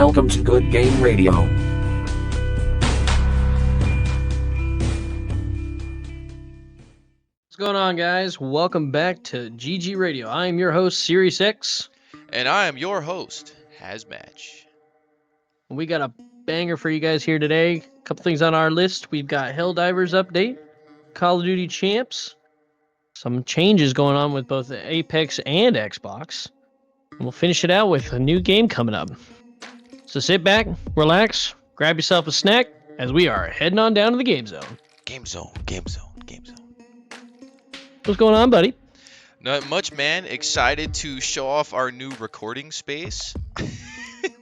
Welcome to Good Game Radio. What's going on, guys? Welcome back to GG Radio. I am your host, Sirius X. And I am your host, Hazmatch. We got a banger for you guys here today. A couple things on our list. We've got Helldivers update, Call of Duty Champs, some changes going on with both Apex and Xbox. And we'll finish it out with a new game coming up. So sit back, relax, grab yourself a snack, as we are heading on down to the game zone. Game zone, game zone, game zone. What's going on, buddy? Not much, man. Excited to show off our new recording space. Oh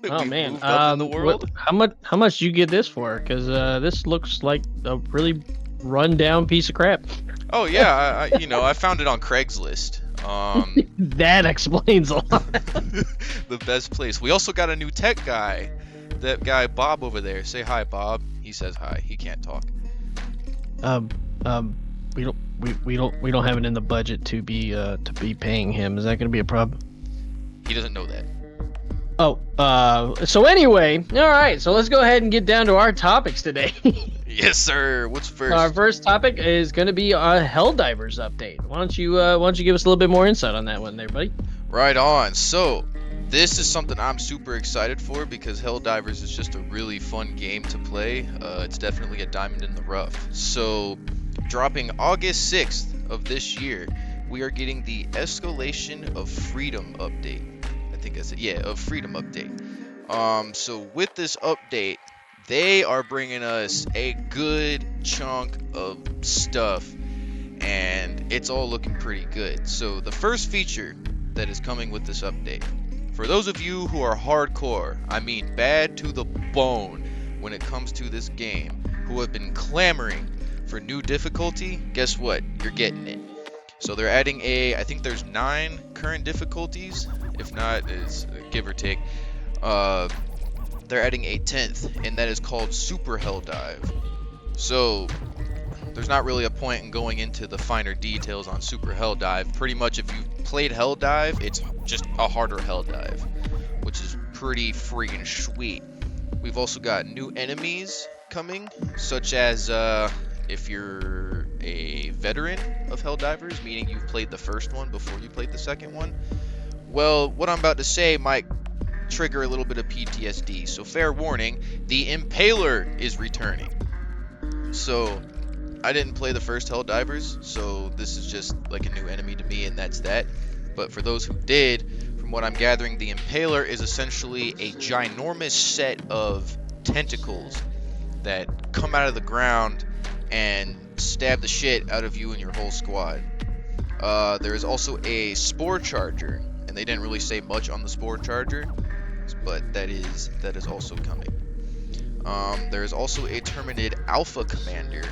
We've man, moved up in the world. how much do you get this for? Because this looks like a really run-down piece of crap. Oh yeah, I found it on Craigslist. That explains a lot. The best place. We also got a new tech guy. That guy Bob over there. Say hi, Bob. He says hi. He can't talk. We don't have it in the budget to be paying him. Is that going to be a problem? He doesn't know that. Oh, so anyway, all right. So let's go ahead and get down to our topics today. Yes, sir. What's first? Our first topic is going to be a Helldivers update. Why don't you give us a little bit more insight on that one, there, buddy? Right on. So, this is something I'm super excited for because Helldivers is just a really fun game to play. It's definitely a diamond in the rough. So, dropping August 6th of this year, we are getting the Escalation of Freedom update. I think that's it. Yeah, of Freedom update. So with this update, they are bringing us a good chunk of stuff, and it's all looking pretty good. So the first feature that is coming with this update, for those of you who are hardcore, I mean bad to the bone when it comes to this game, who have been clamoring for new difficulty, guess what? You're getting it. So they're adding I think there's 9 current difficulties, if not, it's give or take. They're adding a 10th, and that is called Super Helldive. So there's not really a point in going into the finer details on Super Helldive. Pretty much if you've played Helldive, it's just a harder Helldive, which is pretty freaking sweet. We've also got new enemies coming, such as if you're a veteran of Helldivers, meaning you've played the first one before you played the second one, well, what I'm about to say might trigger a little bit of PTSD. So fair warning, the Impaler is returning. So I didn't play the first Helldivers, so this is just like a new enemy to me, and that's that. But for those who did, from what I'm gathering, the Impaler is essentially a ginormous set of tentacles that come out of the ground and stab the shit out of you and your whole squad. There is also a Spore Charger, and they didn't really say much on the Spore Charger, but that is also coming. There is also a Terminated Alpha Commander,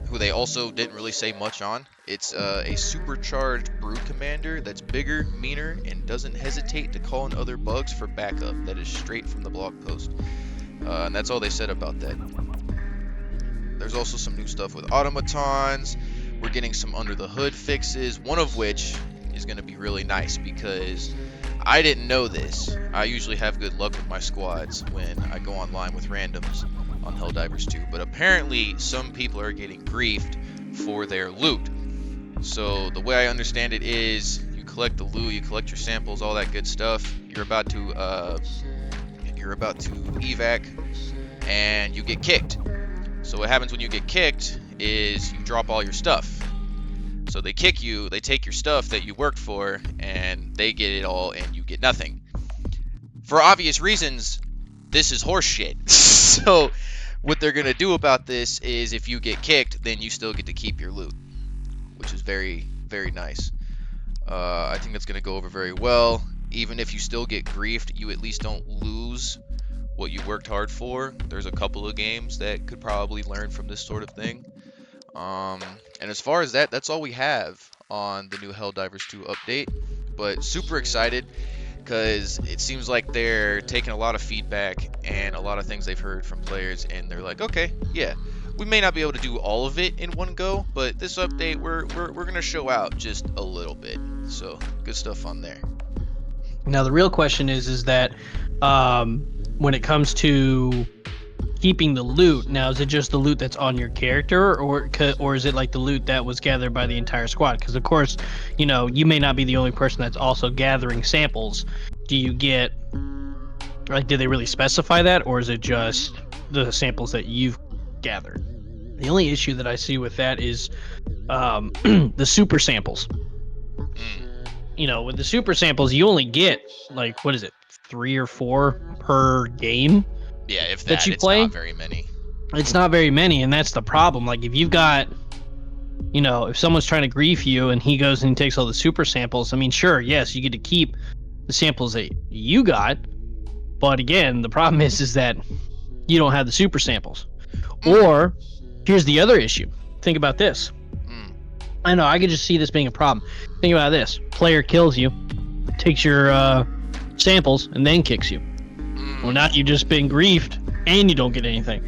who they also didn't really say much on. It's a supercharged Brood Commander that's bigger, meaner, and doesn't hesitate to call in other bugs for backup. That is straight from the blog post. And that's all they said about that. There's also some new stuff with automatons. We're getting some under the hood fixes, one of which is going to be really nice because I didn't know this. I usually have good luck with my squads when I go online with randoms on Helldivers 2, but apparently some people are getting griefed for their loot. So the way I understand it is you collect the loot, you collect your samples, all that good stuff. You're about to evac and you get kicked. So what happens when you get kicked is you drop all your stuff. So they kick you, they take your stuff that you worked for, and they get it all, and you get nothing. For obvious reasons, this is horseshit. So what they're going to do about this is if you get kicked, then you still get to keep your loot, which is very, very nice. I think that's going to go over very well. Even if you still get griefed, you at least don't lose what you worked hard for. There's a couple of games that could probably learn from this sort of thing. And as far as that's all we have on the new Helldivers 2 update. But super excited because it seems like they're taking a lot of feedback and a lot of things they've heard from players, and they're like, okay, yeah, we may not be able to do all of it in one go, but this update we're gonna show out just a little bit. So good stuff on there. Now the real question is that when it comes to keeping the loot, now is it just the loot that's on your character, or is it like the loot that was gathered by the entire squad? Because of course, you may not be the only person that's also gathering samples. Do you get like, did they really specify that, or is it just the samples that you've gathered? The only issue that I see with that is the super samples. Mm. With the super samples, you only get like, what is it, 3 or 4 per game Yeah, if that that, you it's play. not very many. It's not very many, and that's the problem. Like, if you've got, if someone's trying to grief you and he goes and takes all the super samples, I mean, sure, yes, you get to keep the samples that you got, but again, the problem is that you don't have the super samples. Or here's the other issue. Think about this. I know, I could just see this being a problem. Think about this. Player kills you, takes your samples, and then kicks you. Well, now you've just been griefed, and you don't get anything.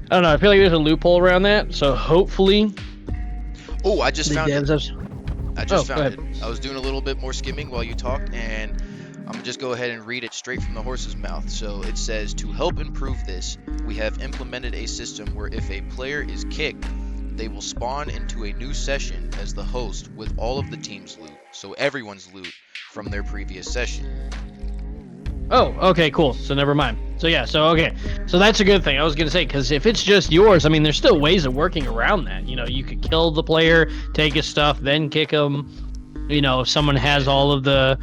I don't know. I feel like there's a loophole around that, so hopefully... Oh, I just found it. I just go found ahead. it. I was doing a little bit more skimming while you talked, and I'm going to just go ahead and read it straight from the horse's mouth. So it says, to help improve this, we have implemented a system where if a player is kicked, they will spawn into a new session as the host with all of the team's loot, so everyone's loot from their previous session. Oh, okay, cool. So never mind. So yeah, okay. So that's a good thing. I was gonna say, because if it's just yours, I mean, there's still ways of working around that. You could kill the player, take his stuff, then kick him. If someone has all of the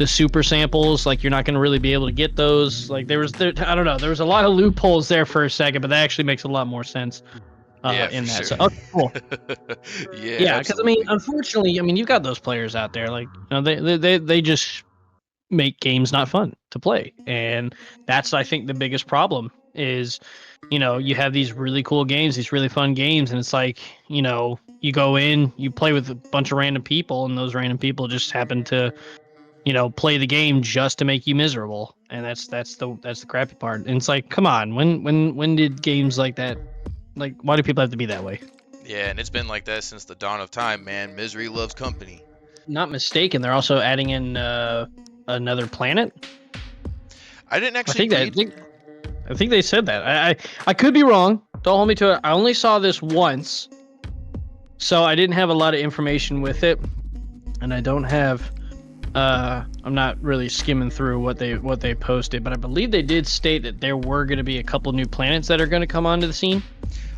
super samples, like, you're not gonna really be able to get those. Like, I don't know. There was a lot of loopholes there for a second, but that actually makes a lot more sense. Yeah, in for that. sure. So, okay, cool. Yeah, Because I mean, absolutely. unfortunately, you've got those players out there, like, they just make games not fun to play, and that's, I think, the biggest problem is, you have these really cool games, these really fun games, and it's like, you go in, you play with a bunch of random people, and those random people just happen to, play the game just to make you miserable, and that's the crappy part. And it's like, come on, when did games like that, like, why do people have to be that way? Yeah, and it's been like that since the dawn of time, man. Misery loves company. Not mistaken, they're also adding in another planet. I didn't I actually think that read. I think they said that. I could be wrong. Don't hold me to it. I only saw this once, so I didn't have a lot of information with it, and I don't have. I'm not really skimming through what they posted, but I believe they did state that there were going to be a couple new planets that are going to come onto the scene.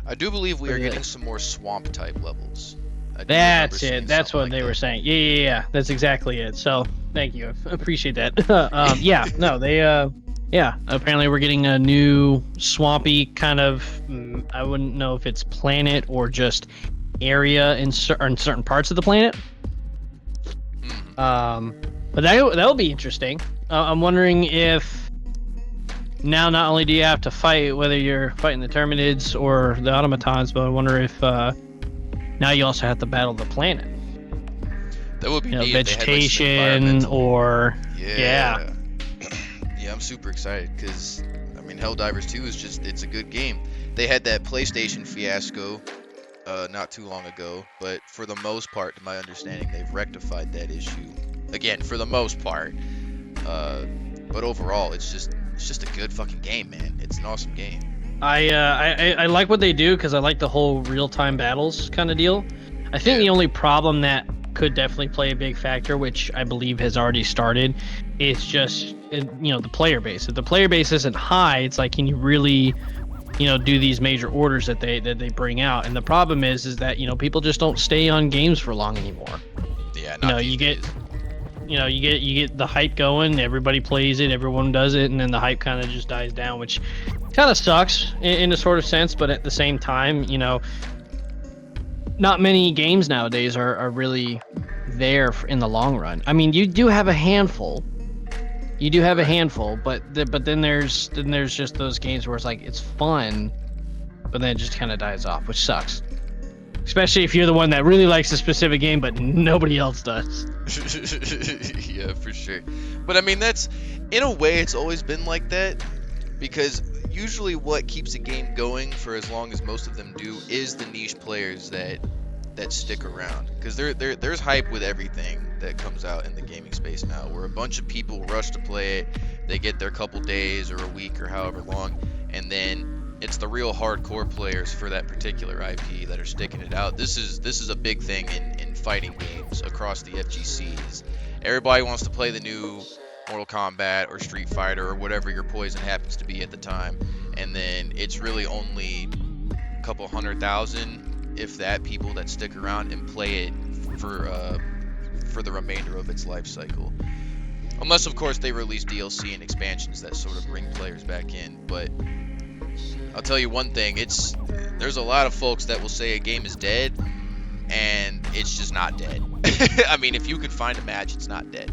I do believe we are Yeah. getting some more swamp type levels. I do remember That's seeing it. That's something what like they were that. saying. Yeah. That's exactly it. So thank you. I appreciate that. Yeah. No, they. Yeah. Apparently, we're getting a new swampy kind of. I wouldn't know if it's planet or just area in certain parts of the planet. But that'll be interesting. I'm wondering if now not only do you have to fight, whether you're fighting the Terminids or the automatons, but I wonder if now you also have to battle the planet. That would be neat if they had, like, some Vegetation environmental- or Yeah. Yeah, I'm super excited because, I mean, Helldivers 2 it's a good game. They had that PlayStation fiasco not too long ago, but for the most part, to my understanding, they've rectified that issue. Again, for the most part. But overall, it's just a good fucking game, man. It's an awesome game. I like what they do because I like the whole real-time battles kind of deal. I think the only problem that could definitely play a big factor, which I believe has already started, is just the player base. If the player base isn't high, it's like, can you really do these major orders that they bring out? And the problem is that people just don't stay on games for long anymore. Yeah, not these you get days. you get the hype going, everybody plays it, everyone does it, and then the hype kind of just dies down, which kind of sucks in a sort of sense. But at the same time, not many games nowadays are really there in the long run. I mean, you do have a handful. You do have a handful, but then there's just those games where it's like, it's fun, but then it just kind of dies off, which sucks. Especially if you're the one that really likes a specific game, but nobody else does. Yeah, for sure. But I mean, that's, in a way, it's always been like that, because usually what keeps a game going for as long as most of them do is the niche players that stick around, because there's hype with everything. that comes out in the gaming space now, where a bunch of people rush to play it. They get their couple days or a week or however long, and then it's the real hardcore players for that particular IP that are sticking it out. This is a big thing in fighting games across the FGCs. Everybody wants to play the new Mortal Kombat or Street Fighter or whatever your poison happens to be at the time, and then it's really only a couple 100,000, if that, people that stick around and play it for the remainder of its life cycle. Unless, of course, they release DLC and expansions that sort of bring players back in. But I'll tell you one thing, there's a lot of folks that will say a game is dead, and it's just not dead. I mean, if you can find a match, it's not dead,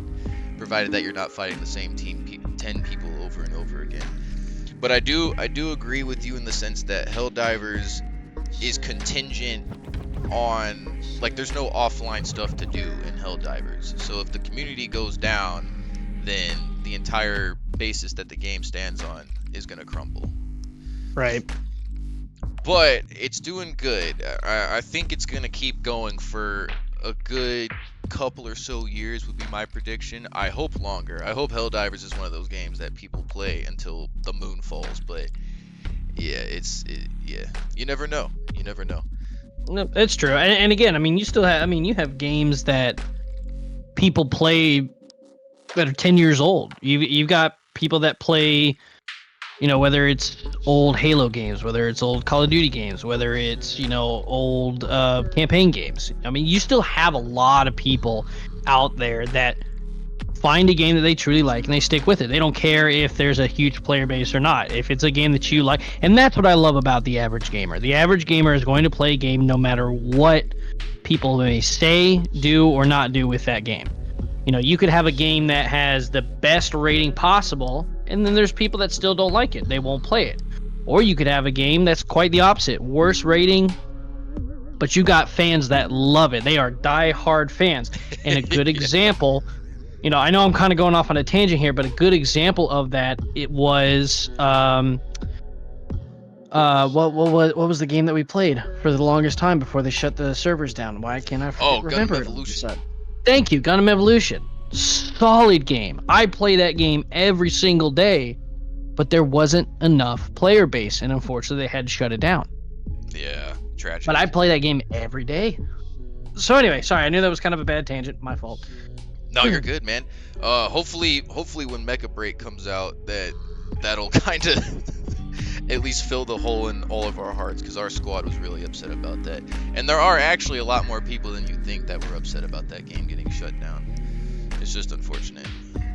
provided that you're not fighting the same team, 10 people over and over again. But I do agree with you in the sense that Helldivers is contingent on, like, there's no offline stuff to do in Helldivers. So if the community goes down, then the entire basis that the game stands on is going to crumble. Right. But it's doing good. I think it's going to keep going for a good couple or so years would be my prediction. I hope longer. I hope Helldivers is one of those games that people play until the moon falls. But yeah, yeah. You never know. You never know. No, it's true. And again, I mean, you have games that people play that are 10 years old. You've got people that play, whether it's old Halo games, whether it's old Call of Duty games, whether it's, old campaign games. I mean, you still have a lot of people out there that find a game that they truly like and they stick with it. They don't care if there's a huge player base or not. If it's a game that you like, and that's what I love about the average gamer. The average gamer is going to play a game no matter what people may say, do, or not do with that game. You could have a game that has the best rating possible, and then there's people that still don't like it. They won't play it. Or you could have a game that's quite the opposite. Worst rating, but you got fans that love it. They are die-hard fans. And a good example, I know I'm kind of going off on a tangent here, but a good example of that, it was, what was the game that we played for the longest time before they shut the servers down? Why can't I remember? Gundam Evolution. Thank you, Gundam Evolution. Solid game. I play that game every single day, but there wasn't enough player base, and unfortunately they had to shut it down. Yeah, tragic. But I play that game every day. So anyway, sorry, I knew that was kind of a bad tangent. My fault. No, you're good, man. Hopefully when Mecha Break comes out, that'll kind of at least fill the hole in all of our hearts, because our squad was really upset about that. And there are actually a lot more people than you think that were upset about that game getting shut down. It's just unfortunate,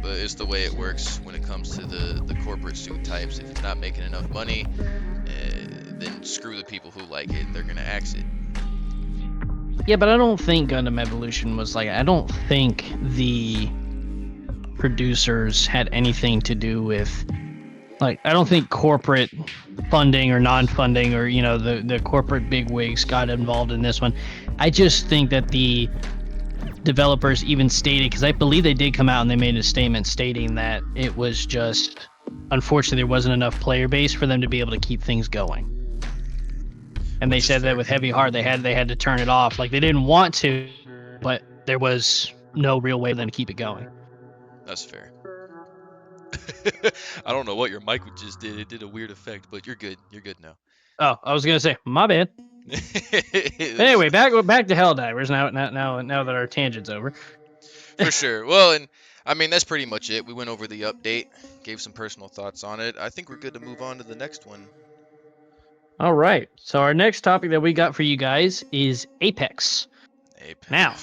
but it's the way it works when it comes to the corporate suit types. If it's not making enough money, then screw the people who like it. They're gonna axe it. Yeah, but I don't think Gundam Evolution was like, I don't think the producers had anything to do with, like, I don't think corporate funding or non-funding or, the corporate bigwigs got involved in this one. I just think that the developers even stated, because I believe they did come out and they made a statement stating that it was just, unfortunately, there wasn't enough player base for them to be able to keep things going. And they said that with Heavy Heart, they had to turn it off. Like, they didn't want to, but there was no real way for them to keep it going. That's fair. I don't know what your mic just did. It did a weird effect, but you're good. You're good now. Oh, I was gonna say, my bad. Anyway, back to Helldivers now that our tangent's over. For sure. Well, and I mean, that's pretty much it. We went over the update, gave some personal thoughts on it. I think we're good to move on to the next one. All right. So our next topic that we got for you guys is Apex. Now,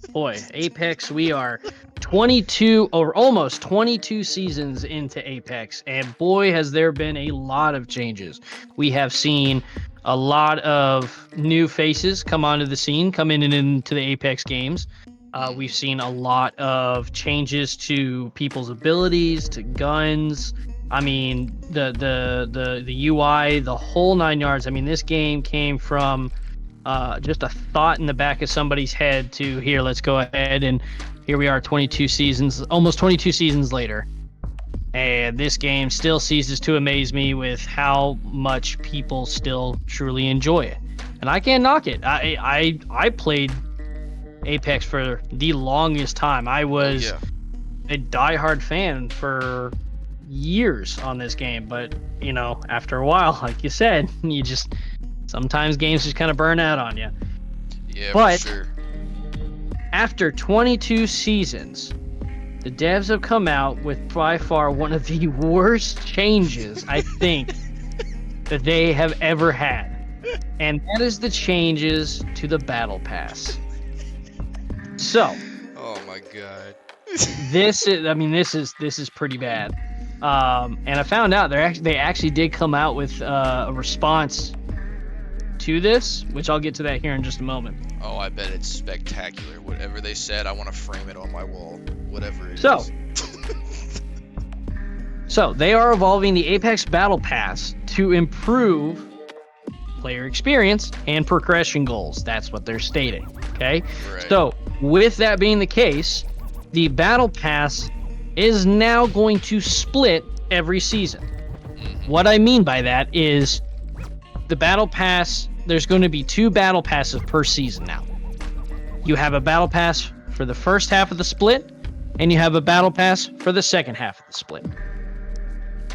boy, Apex, we are 22 or almost 22 seasons into Apex, and boy, has there been a lot of changes. We have seen a lot of new faces come onto the scene, come in and into the Apex games. We've seen a lot of changes to people's abilities, to guns. I mean, the UI, the whole 9 yards. I mean, this game came from just a thought in the back of somebody's head to here, let's go ahead, and here we are 22 seasons, almost 22 seasons later. And this game still ceases to amaze me with how much people still truly enjoy it. And I can't knock it. I played Apex for the longest time. I was yeah. a diehard fan for years on this game, but after a while, like you said, you just sometimes games just kind of burn out on you. Yeah, But for sure. after 22 seasons, the devs have come out with by far one of the worst changes I think that they have ever had. And that is the changes to the Battle Pass. So, Oh my god. this is pretty bad. And I found out they actually did come out with a response to this, which I'll get to that here in just a moment. Oh, I bet it's spectacular. Whatever they said, I want to frame it on my wall. Whatever it So, is. So they are evolving the Apex Battle Pass to improve player experience and progression goals. That's what they're stating. Okay. Right. So with that being the case, the Battle Pass is now going to split every season. What I mean by that is the Battle Pass, there's going to be 2 Battle Passes per season now. You have a Battle Pass for the first half of the split, and you have a Battle Pass for the second half of the split.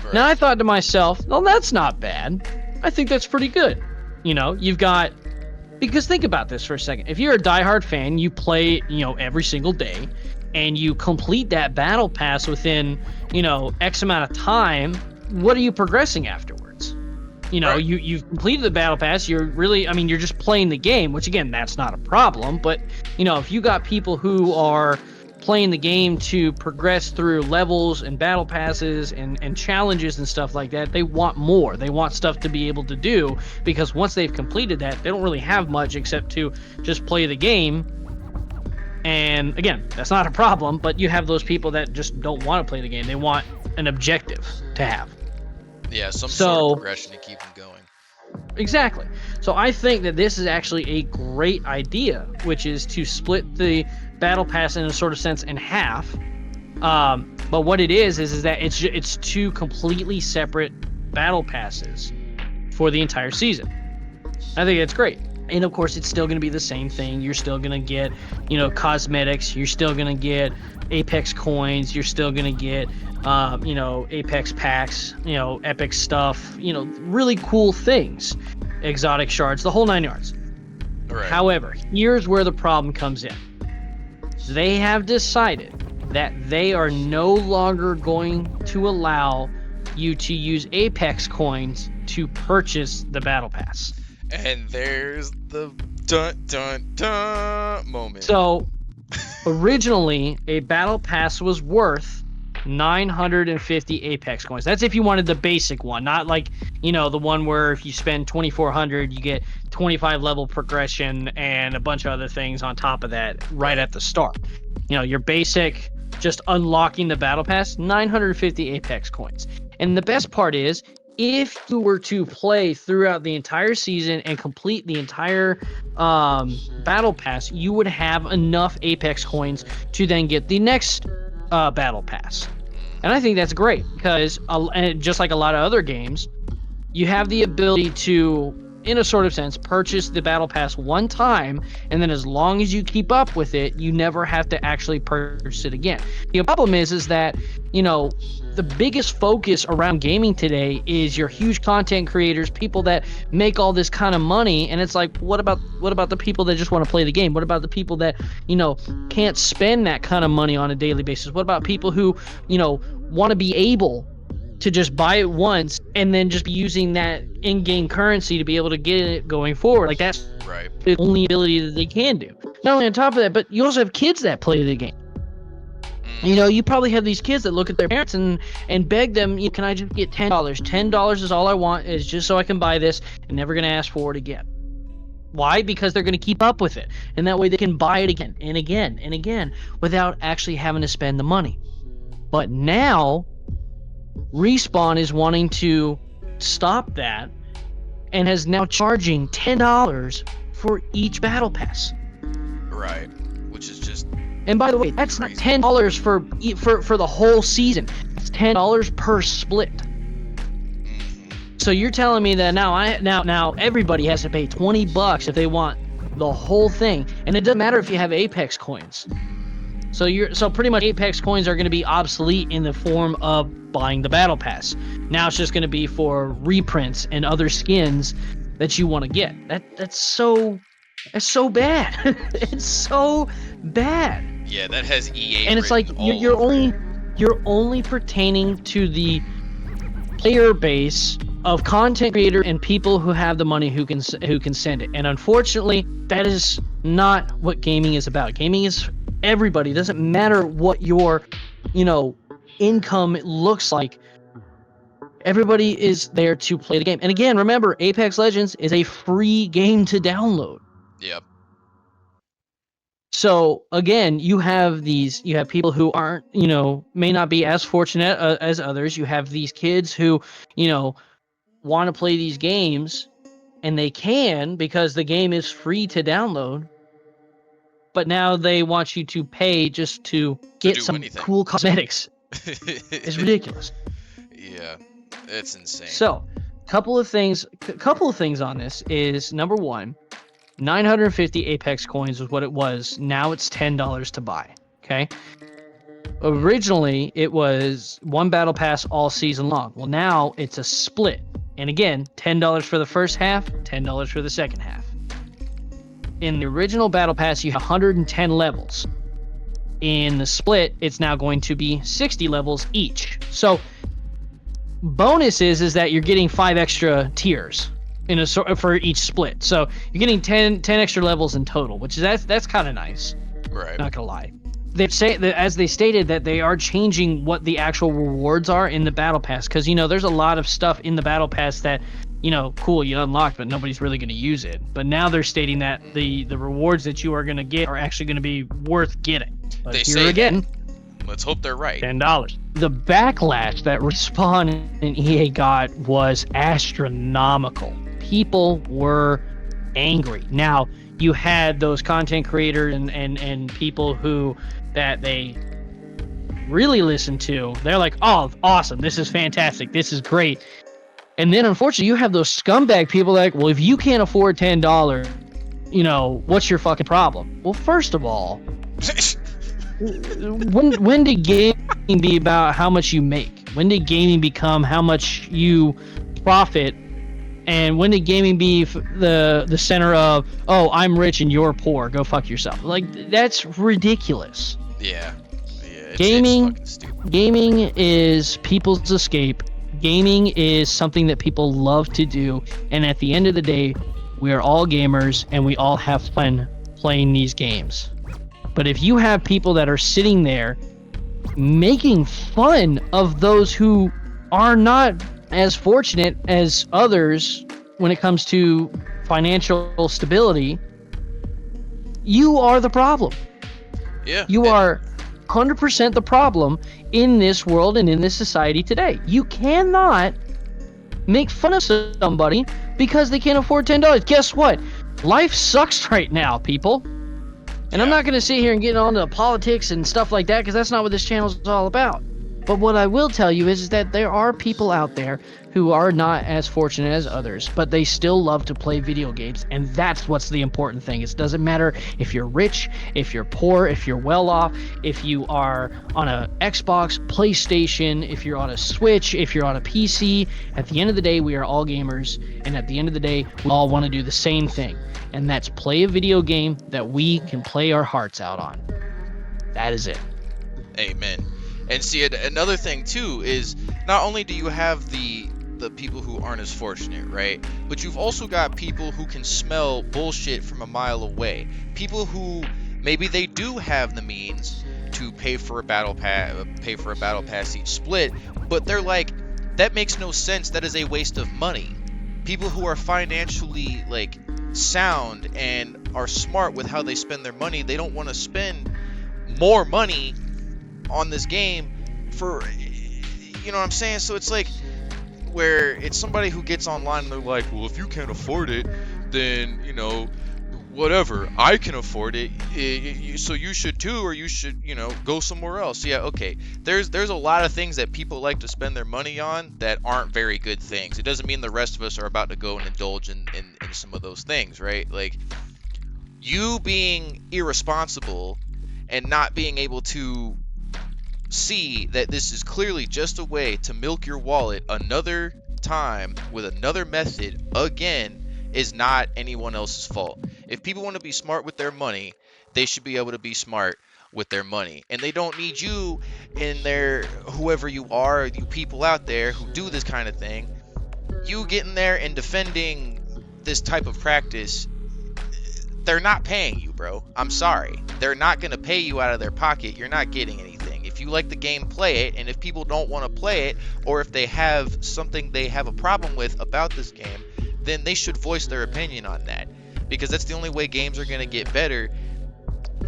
Right. Now I thought to myself, well, that's not bad. I think that's pretty good. You've got, because think about this for a second. If you're a diehard fan, you play, every single day, and you complete that Battle Pass within, X amount of time, what are you progressing afterwards? Right. You've completed the Battle Pass. You're really, you're just playing the game, which again, that's not a problem. But, if you got people who are playing the game to progress through levels and battle passes and challenges and stuff like that, they want more. They want stuff to be able to do, because once they've completed that, they don't really have much except to just play the game. And again, that's not a problem, but you have those people that just don't want to play the game. They want an objective to have. Yeah, some sort of progression to keep them going. Exactly. So I think that this is actually a great idea, which is to split the Battle Pass in a sort of sense in half. But what it is that it's 2 completely separate Battle Passes for the entire season. I think it's great. And of course, it's still going to be the same thing. You're still going to get, cosmetics. You're still going to get Apex coins. You're still going to get, Apex packs, epic stuff, really cool things, exotic shards, the whole 9 yards. Right. However, here's where the problem comes in. They have decided that they are no longer going to allow you to use Apex coins to purchase the Battle Pass. And there's the dun dun dun moment. So, originally, a Battle Pass was worth 950 Apex coins. That's if you wanted the basic one, not like, the one where if you spend 2,400, you get 25 level progression and a bunch of other things on top of that right at the start. Your basic, just unlocking the Battle Pass, 950 Apex coins. And the best part is, if you were to play throughout the entire season and complete the entire Battle Pass, you would have enough Apex coins to then get the next Battle Pass. And I think that's great, because just like a lot of other games, you have the ability to, in a sort of sense, purchase the Battle Pass one time, and then as long as you keep up with it, you never have to actually purchase it again. The problem is that, the biggest focus around gaming today is your huge content creators, people that make all this kind of money, and it's like, what about the people that just want to play the game? What about the people that, can't spend that kind of money on a daily basis? What about people who, want to be able to just buy it once and then just be using that in-game currency to be able to get it going forward? Like, that's Right. the only ability that they can do. Not only on top of that, but you also have kids that play the game. You probably have these kids that look at their parents and beg them, can I just get $10? $10 is all I want, is just so I can buy this, and never going to ask for it again. Why? Because they're going to keep up with it. And that way they can buy it again and again and again without actually having to spend the money. But now, Respawn is wanting to stop that and is now charging $10 for each Battle Pass. Right. Which is just... And by the way, that's not $10 for the whole season. It's $10 per split. So you're telling me that now everybody has to pay $20 if they want the whole thing. And it doesn't matter if you have Apex coins. So pretty much Apex coins are going to be obsolete in the form of buying the battle pass. Now it's just going to be for reprints and other skins that you want to get. That's so bad. It's so bad. Yeah, that has EA. And it's like you're only pertaining to the player base of content creator and people who have the money who can send it. And unfortunately, that is not what gaming is about. Gaming is everybody. It doesn't matter what your, income looks like. Everybody is there to play the game. And again, remember, Apex Legends is a free game to download. Yep. So again, you have people who aren't, may not be as fortunate as others. You have these kids who, want to play these games, and they can because the game is free to download. But now they want you to pay just to get some cool cosmetics. It's ridiculous. Yeah, it's insane. So, couple of things on this is, number one, 950 Apex coins was what it was. Now it's $10 to buy. Okay. Originally, it was one battle pass all season long. Well, now it's a split. And again, $10 for the first half, $10 for the second half. In the original battle pass, you have 110 levels. In the split, it's now going to be 60 levels each. So, bonus is that you're getting 5 extra tiers for each split. So you're getting 10 extra levels in total, which is that's kind of nice. Right. Not gonna lie. They say that, as they stated, that they are changing what the actual rewards are in the battle pass, because there's a lot of stuff in the battle pass that cool, you unlocked, but nobody's really going to use it. But now they're stating that the rewards that you are going to get are actually going to be worth getting. But they here say again, let's hope they're right. $10. The backlash that Respawn and EA got was astronomical. People were angry. Now, you had those content creators and people who that they really listened to. They're like, oh, awesome, this is fantastic, this is great. And then unfortunately, you have those scumbag people like, well, if you can't afford $10, what's your fucking problem? Well, first of all, when did gaming be about how much you make? When did gaming become how much you profit? And when did gaming be the center of, oh, I'm rich and you're poor, go fuck yourself? Like, that's ridiculous. Yeah. Gaming it's fucking stupid. Gaming is people's escape. Gaming is something that people love to do. And at the end of the day, we are all gamers and we all have fun playing these games. But if you have people that are sitting there making fun of those who are not as fortunate as others when it comes to financial stability, you are the problem. Yeah. You are 100% the problem in this world and in this society today. You cannot make fun of somebody because they can't afford $10. Guess what? Life sucks right now, people. And I'm not going to sit here and get on to politics and stuff like that, because that's not what this channel is all about. But what I will tell you is that there are people out there who are not as fortunate as others, but they still love to play video games, and that's what's the important thing. It doesn't matter if you're rich, if you're poor, if you're well off, if you are on a Xbox, PlayStation, if you're on a Switch, if you're on a PC. At the end of the day, we are all gamers, and at the end of the day, we all want to do the same thing, and that's play a video game that we can play our hearts out on. That is it. Amen. And see, another thing too is, not only do you have the people who aren't as fortunate, right? But you've also got people who can smell bullshit from a mile away. People who maybe they do have the means to pay for a battle pass each split, but they're like, that makes no sense. That is a waste of money. People who are financially like sound and are smart with how they spend their money, they don't want to spend more money on this game for, you know what I'm saying? So it's like, where it's somebody who gets online and they're like, well, if you can't afford it, then, you know, whatever, I can afford it, so you should too, or you should, you know, go somewhere else. Yeah, okay, there's a lot of things that people like to spend their money on that aren't very good things. It doesn't mean the rest of us are about to go and indulge in some of those things, right? Like, You being irresponsible and not being able to see that this is clearly just a way to milk your wallet another time with another method again is not anyone else's fault. If people want to be smart with their money, they should be able to be smart with their money. And they don't need you in their, whoever you are, you people out there who do this kind of thing, you getting there and defending this type of practice. They're not paying you, bro. I'm sorry. They're not going to pay you out of their pocket. You're not getting anything. If you like the game, play it. And if people don't want to play it, or if they have something they have a problem with about this game, then they should voice their opinion on that. Because that's the only way games are going to get better.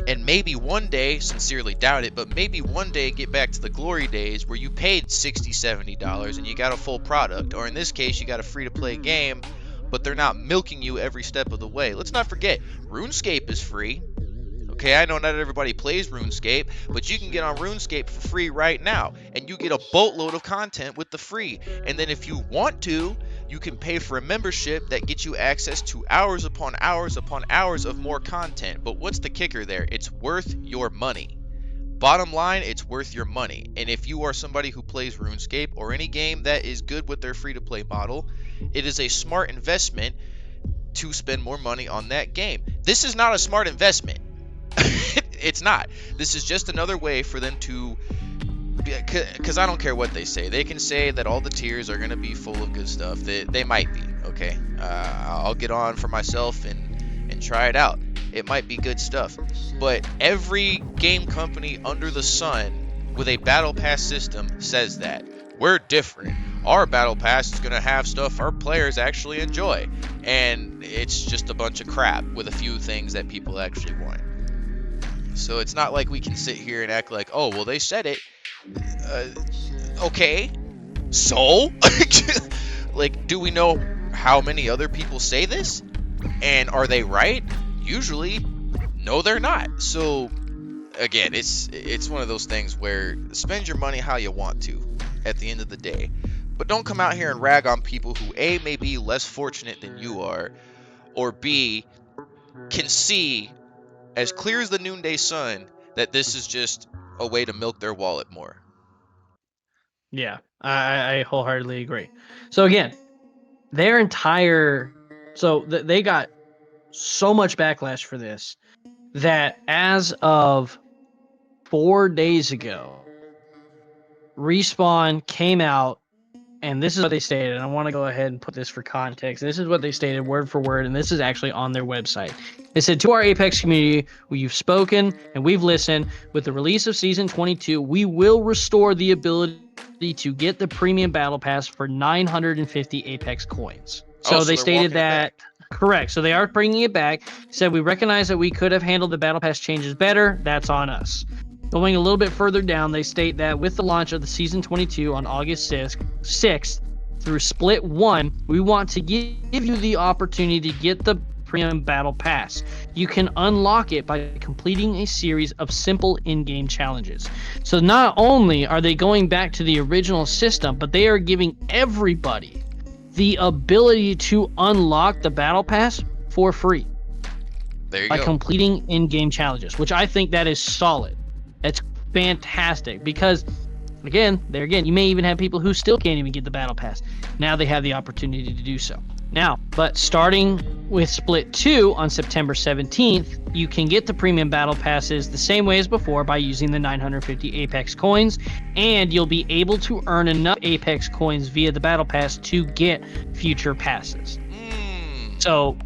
And maybe one day, sincerely doubt it, but maybe one day get back to the glory days where you paid $60, $70 and you got a full product. Or in this case, you got a free-to-play game, but they're not milking you every step of the way. Let's not forget, RuneScape is free. Okay, I know not everybody plays RuneScape, but you can get on RuneScape for free right now, and you get a boatload of content with the free. And then if you want to, you can pay for a membership that gets you access to hours upon hours upon hours of more content. But what's the kicker there? It's worth your money. Bottom line, it's worth your money. And if you are somebody who plays RuneScape or any game that is good with their free-to-play model, it is a smart investment to spend more money on that game. This is not a smart investment. It's not. This is just another way for them to, because I don't care what they say. They can say that all the tiers are going to be full of good stuff. They might be, okay? I'll get on for myself and try it out. It might be good stuff. But every game company under the sun with a battle pass system says that. We're different. Our battle pass is going to have stuff our players actually enjoy. And it's just a bunch of crap with a few things that people actually want. So it's not like we can sit here and act like, oh, well, they said it. Okay. So? Like, do we know how many other people say this? And are they right? Usually, no, they're not. So, again, it's one of those things where spend your money how you want to at the end of the day. But don't come out here and rag on people who, A, may be less fortunate than you are, or B, can see as clear as the noonday sun that this is just a way to milk their wallet more. Yeah, I wholeheartedly agree. So again, their entire, they got so much backlash for this that as of 4 days ago, Respawn came out, and this is what they stated. And I want to go ahead and put this for context. This is what they stated word for word, and this is actually on their website. They said, to our Apex community, you've spoken and we've listened. With the release of Season 22, we will restore the ability to get the Premium Battle Pass for 950 Apex coins. So they stated that, correct. So they are bringing it back. Said, we recognize that we could have handled the Battle Pass changes better. That's on us. Going a little bit further down, they state that with the launch of the Season 22 on August 6th through Split 1, we want to give you the opportunity to get the Premium Battle Pass. You can unlock it by completing a series of simple in-game challenges. So not only are they going back to the original system, but they are giving everybody the ability to unlock the Battle Pass for free. There you by go. Completing in-game challenges, which I think that is solid. That's fantastic because, again, you may even have people who still can't even get the Battle Pass. Now they have the opportunity to do so. Now, but starting with Split 2 on September 17th, you can get the Premium Battle Passes the same way as before by using the 950 Apex coins, and you'll be able to earn enough Apex coins via the Battle Pass to get future passes. So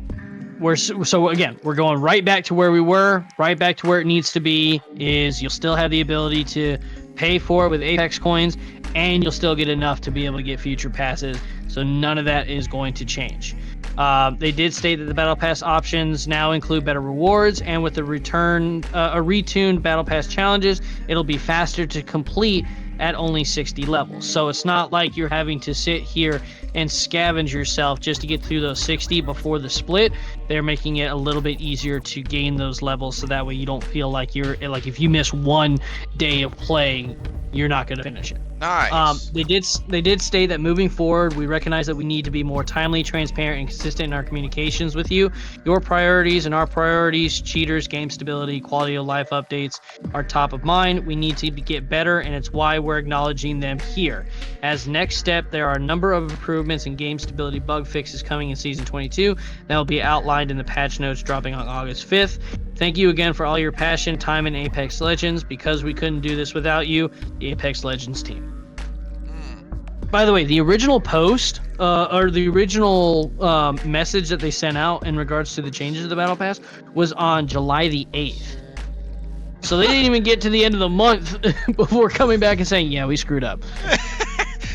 again, we're going right back to where we were, right back to where it needs to be. Is you'll still have the ability to pay for it with Apex coins, and you'll still get enough to be able to get future passes. So none of that is going to change. They did state that the Battle Pass options now include better rewards, and with the retuned Battle Pass challenges, it'll be faster to complete at only 60 levels. So it's not like you're having to sit here and scavenge yourself just to get through those 60 before the split. They're making it a little bit easier to gain those levels, so that way you don't feel like if you miss one day of playing, you're not going to finish it. Nice. They did state that moving forward, we recognize that we need to be more timely, transparent, and consistent in our communications with you. Your priorities and our priorities, cheaters, game stability, quality of life updates are top of mind. We need to get better, and it's why we're acknowledging them here. As next step, there are a number of improvements in game stability bug fixes coming in Season 22 that will be outlined in the patch notes dropping on August 5th. Thank you again for all your passion, time in Apex Legends. Because we couldn't do this without you, the Apex Legends team. By the way, the original post or the original message that they sent out in regards to the changes to the Battle Pass was on July the 8th. So they didn't even get to the end of the month before coming back and saying, yeah, we screwed up.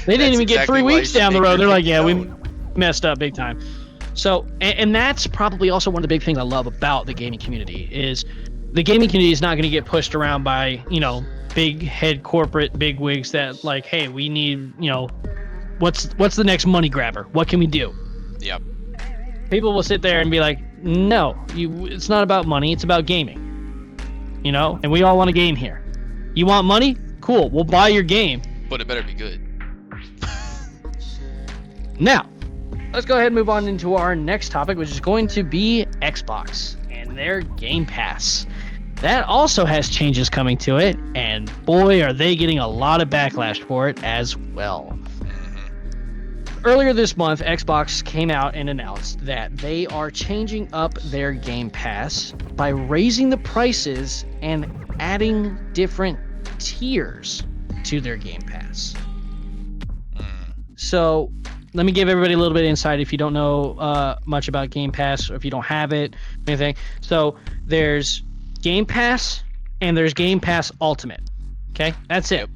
They didn't even get 3 weeks down the road. They're like, yeah, we messed up big time. So, and that's probably also one of the big things I love about the gaming community is the gaming community is not going to get pushed around by, big head corporate big wigs that like, hey, we need, what's the next money grabber? What can we do? Yep. People will sit there and be like, no, it's not about money. It's about gaming, and we all want a game here. You want money? Cool. We'll buy your game. But it better be good. Now, let's go ahead and move on into our next topic, which is going to be Xbox and their Game Pass. That also has changes coming to it, and boy, are they getting a lot of backlash for it as well. Earlier this month, Xbox came out and announced that they are changing up their Game Pass by raising the prices and adding different tiers to their Game Pass. So let me give everybody a little bit of insight if you don't know much about Game Pass or if you don't have it, anything. So there's Game Pass and there's Game Pass Ultimate. Okay, that's it.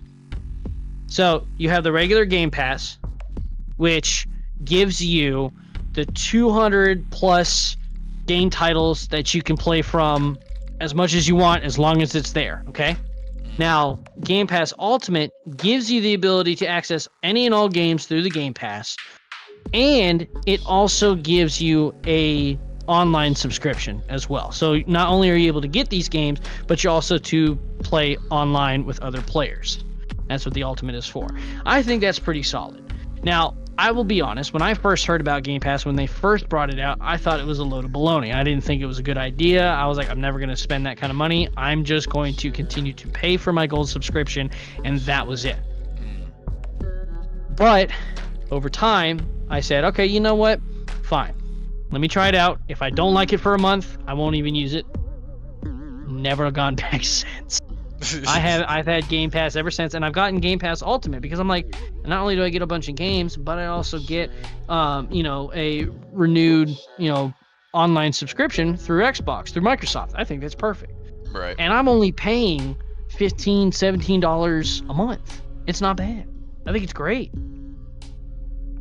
So you have the regular Game Pass, which gives you the 200 plus game titles that you can play from as much as you want, as long as it's there. Okay. Now, Game Pass Ultimate gives you the ability to access any and all games through the Game Pass, and it also gives you a online subscription as well. So not only are you able to get these games, but you're also to play online with other players. That's what the Ultimate is for. I think that's pretty solid. Now, I will be honest, when I first heard about Game Pass, when they first brought it out, I thought it was a load of baloney. I didn't think it was a good idea. I was like, I'm never going to spend that kind of money. I'm just going to continue to pay for my gold subscription, and that was it. But over time, I said, okay, you know what? Fine. Let me try it out. If I don't like it for a month, I won't even use it. Never gone back since. I've had Game Pass ever since, and I've gotten Game Pass Ultimate because I'm like, not only do I get a bunch of games, but I also get, a renewed, online subscription through Xbox, through Microsoft. I think that's perfect. Right. And I'm only paying $15, $17 a month. It's not bad. I think it's great.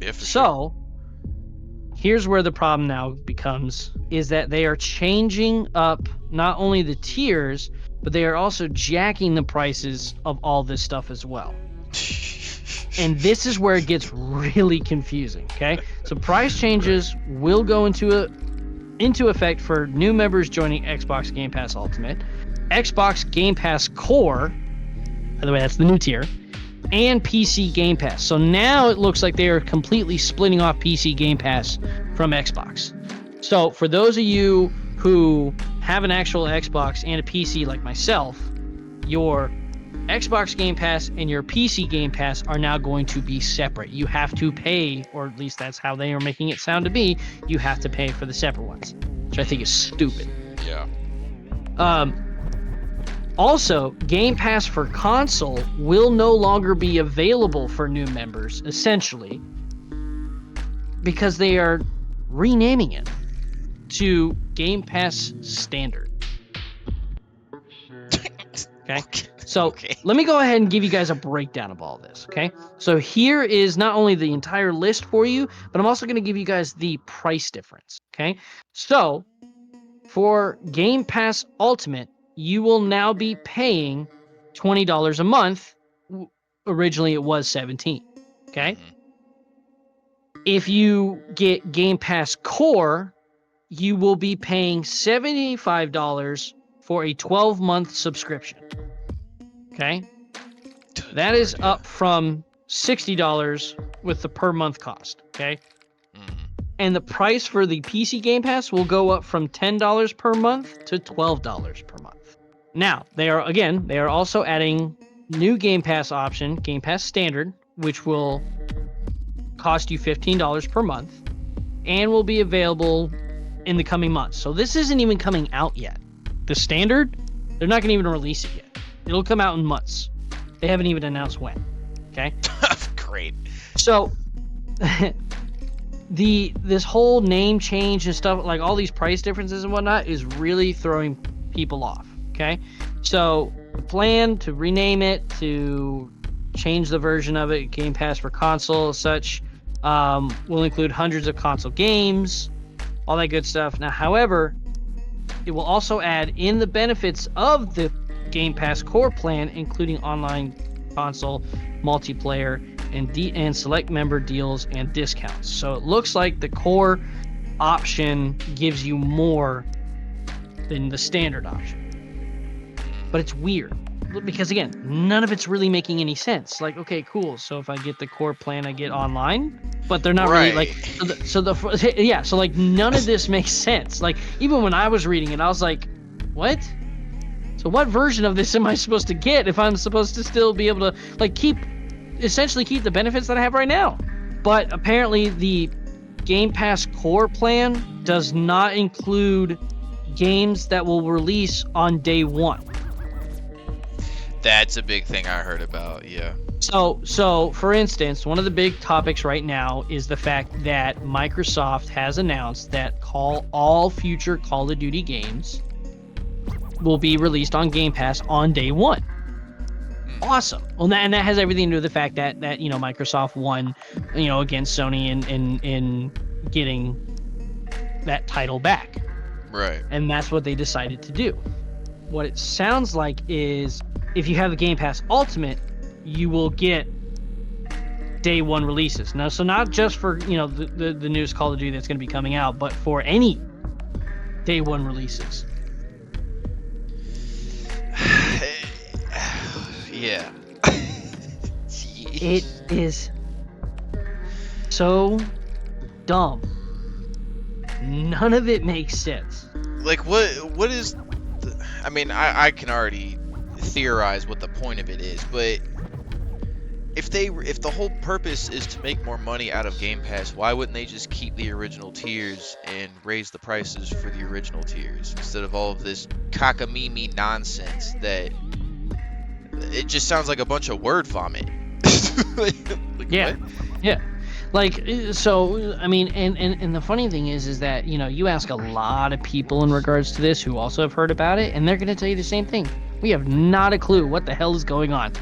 Yeah, for So, here's where the problem now becomes, is that they are changing up not only the tiers, but they are also jacking the prices of all this stuff as well. And this is where it gets really confusing, okay? So price changes will go into effect for new members joining Xbox Game Pass Ultimate, Xbox Game Pass Core, by the way, that's the new tier, and PC Game Pass. So now it looks like they are completely splitting off PC Game Pass from Xbox. So for those of you who have an actual Xbox and a PC like myself, your Xbox Game Pass and your PC Game Pass are now going to be separate. You have to pay, or at least that's how they are making it sound to be, you have to pay for the separate ones, which I think is stupid. Yeah. Also, Game Pass for console will no longer be available for new members, essentially, because they are renaming it to Game Pass Standard. Okay? So let me go ahead and give you guys a breakdown of all this, okay? So here is not only the entire list for you, but I'm also going to give you guys the price difference, okay? So for Game Pass Ultimate, you will now be paying $20 a month. Originally, it was $17, okay? If you get Game Pass Core, you will be paying $75 for a 12-month subscription. Okay? That is up from $60 with the per month cost. Okay. Mhm. And the price for the PC Game Pass will go up from $10 per month to $12 per month. Now, they are also adding new Game Pass option, Game Pass Standard, which will cost you $15 per month and will be available in the coming months. So this isn't even coming out yet. The Standard, they're not going to even release it yet. It'll come out in months. They haven't even announced when. Okay? Great. So this whole name change and stuff, like all these price differences and whatnot, is really throwing people off. Okay, so the plan to rename it, to change the version of it, Game Pass for console, such, will include hundreds of console games, all that good stuff. Now, however, it will also add in the benefits of the Game Pass core plan, including online console multiplayer and select member deals and discounts. So it looks like the core option gives you more than the standard option. But it's weird because, again, none of it's really making any sense. Like, okay, cool. So if I get the core plan, I get online, but they're not really like, so like none of this makes sense. Like, even when I was reading it, I was like, what? So what version of this am I supposed to get if I'm supposed to still be able to, like, essentially keep the benefits that I have right now? But apparently the Game Pass core plan does not include games that will release on day one. That's a big thing I heard about, yeah. So for instance, one of the big topics right now is the fact that Microsoft has announced that all future Call of Duty games will be released on Game Pass on day one. Awesome. Well, and that has everything to do with the fact that Microsoft won, against Sony in getting that title back. Right. And that's what they decided to do. What it sounds like is, if you have the Game Pass Ultimate, you will get day one releases. Now, so not just for the newest Call of Duty that's going to be coming out, but for any day one releases. Yeah. It is so dumb. None of it makes sense. Like, what is I can already theorize what the point of it is, but if the whole purpose is to make more money out of Game Pass, why wouldn't they just keep the original tiers and raise the prices for the original tiers instead of all of this cockamamie nonsense that it just sounds like a bunch of word vomit? Yeah. What? Yeah. Like, so, I mean, and the funny thing is that, you ask a lot of people in regards to this who also have heard about it, and they're going to tell you the same thing. We have not a clue what the hell is going on.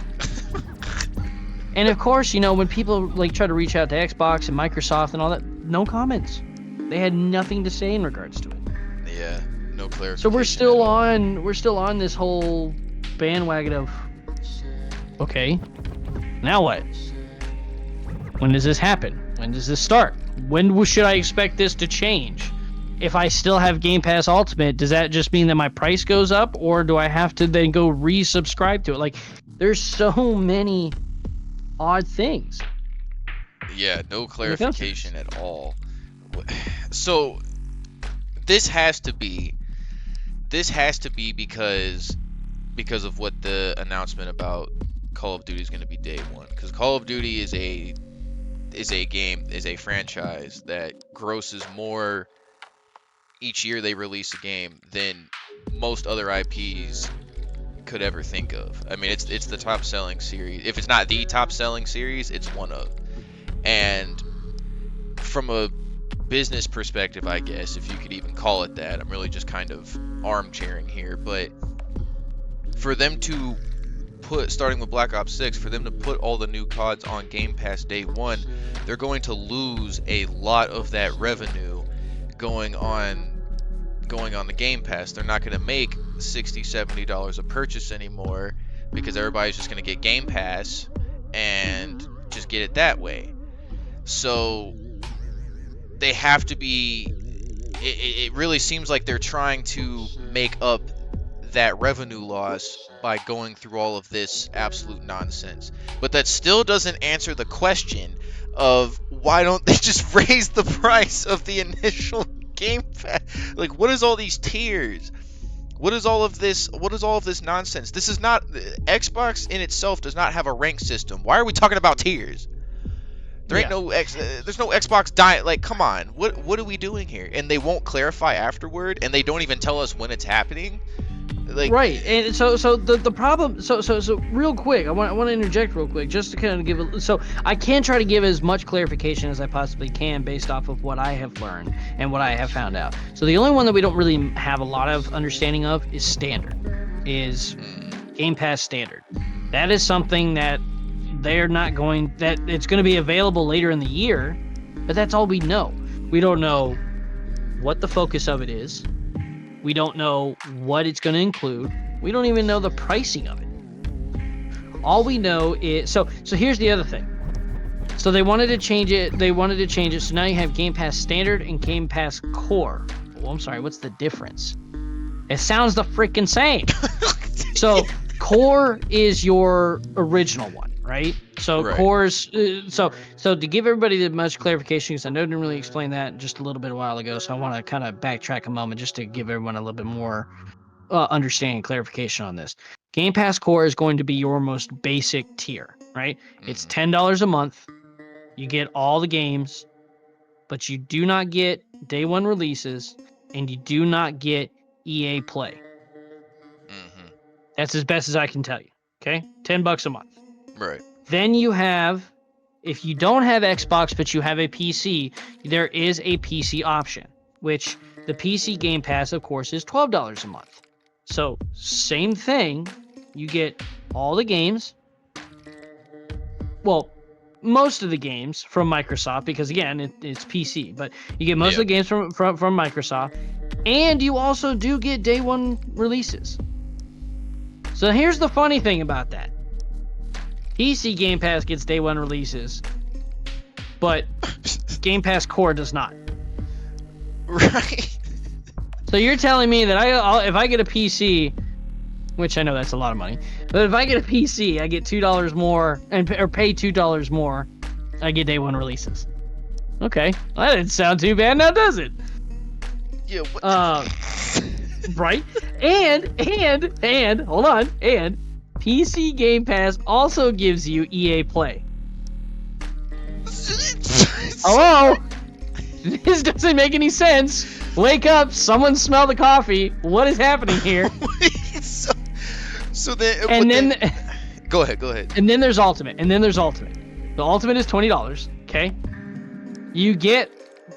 And of course, when people like try to reach out to Xbox and Microsoft and all that, no comments. They had nothing to say in regards to it. Yeah, no clarification. So we're still on this whole bandwagon of, okay, now what? When does this happen? When does this start? When should I expect this to change? If I still have Game Pass Ultimate, does that just mean that my price goes up, or do I have to then go resubscribe to it? Like, there's so many odd things. Yeah, no clarification at all. So this has to be because of what the announcement about Call of Duty is going to be day one. Because Call of Duty is a franchise that grosses more each year they release a game than most other IPs could ever think of. I mean, it's the top selling series. If it's not the top selling series, it's one of. And from a business perspective, I guess, if you could even call it that, I'm really just kind of armchairing here, but for them to starting with Black Ops 6, for them to put all the new CODs on Game Pass day one, they're going to lose a lot of that revenue going on the Game Pass. They're not going to make $60, $70 a purchase anymore because everybody's just going to get Game Pass and just get it that way. So they have to be, it really seems like they're trying to make up that revenue loss by going through all of this absolute nonsense. But that still doesn't answer the question of why don't they just raise the price of the initial Game Pass? Like, what is all these tiers? What is all of this? What is all of this nonsense? This is not Xbox in itself does not have a rank system. Why are we talking about tiers? There ain't no there's no Xbox diet. Like, come on, what are we doing here? And they won't clarify afterward, and they don't even tell us when it's happening. Like, right, and so the problem, so real quick, I want to interject real quick just to kind of give a, so I can try to give as much clarification as I possibly can based off of what I have learned and what I have found out. So the only one that we don't really have a lot of understanding of is standard, is Game Pass standard. That is something that they're not going, that it's going to be available later in the year, but that's all we know. We don't know what the focus of it is. We don't know what it's going to include. We don't even know the pricing of it. All we know is, so here's the other thing. So they wanted to change it. So now you have Game Pass Standard and Game Pass Core. Oh, I'm sorry. What's the difference? It sounds the freaking same. So Core is your original one, right? So Right. Core's so to give everybody the much clarification, because I know I didn't really explain that just a little bit a while ago, so I want to kind of backtrack a moment just to give everyone a little bit more understanding, clarification on this. Game Pass Core is going to be your most basic tier, right? It's $10 a month. You get all the games, but you do not get day one releases, and you do not get EA Play. That's as best as I can tell you. Okay, $10 a month. Right. Then you have, if you don't have Xbox but you have a PC, there is a PC option, which the PC Game Pass, of course, is $12 a month. So same thing, you get all the games. Well, most of the games from Microsoft, because again, it's PC, but you get most of the games from Microsoft, and you also do get day one releases. So here's the funny thing about that. PC Game Pass gets day one releases, but Game Pass Core does not. Right. So you're telling me that if I get a PC, which I know that's a lot of money, but if I get a PC, I get $2 more or pay $2 more, I get day one releases. Okay, well, that didn't sound too bad, now does it? Yeah. What? Right? And hold on, and PC Game Pass also gives you EA Play. Hello? This doesn't make any sense. Wake up, someone smell the coffee. What is happening here? so then, and then go ahead. And then there's Ultimate. The Ultimate is $20, okay? You get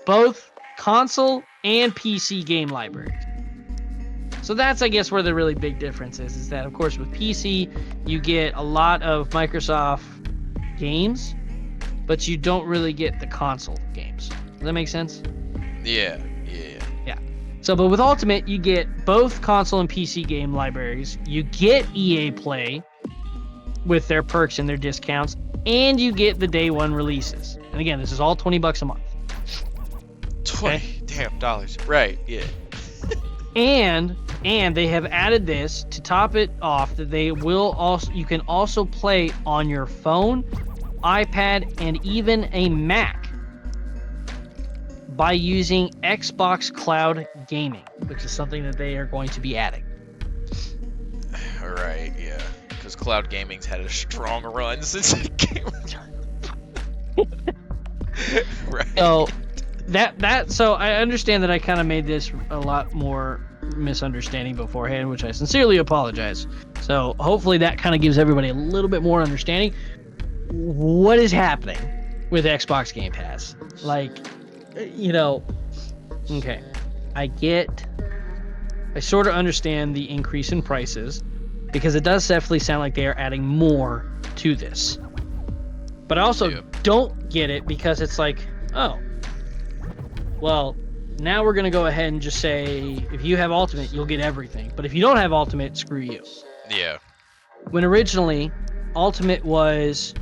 both console and PC game libraries. So that's, I guess, where the really big difference is that, of course, with PC, you get a lot of Microsoft games, but you don't really get the console games. Does that make sense? Yeah. So, but with Ultimate, you get both console and PC game libraries. You get EA Play with their perks and their discounts, and you get the day one releases. And again, this is all $20 a month. Dollars. Right, yeah. And they have added this to top it off that you can also play on your phone, iPad, and even a Mac by using Xbox Cloud Gaming, which is something that they are going to be adding. Right, yeah. Because cloud gaming's had a strong run since it came out. Right. So I understand that I kind of made this a lot more misunderstanding beforehand, which I sincerely apologize. So hopefully that kind of gives everybody a little bit more understanding. What is happening with Xbox Game Pass? Like, okay, I sort of understand the increase in prices because it does definitely sound like they are adding more to this. But I also don't get it because it's like, oh, well, now we're going to go ahead and just say, if you have Ultimate, you'll get everything. But if you don't have Ultimate, screw you. Yeah. When originally, Ultimate was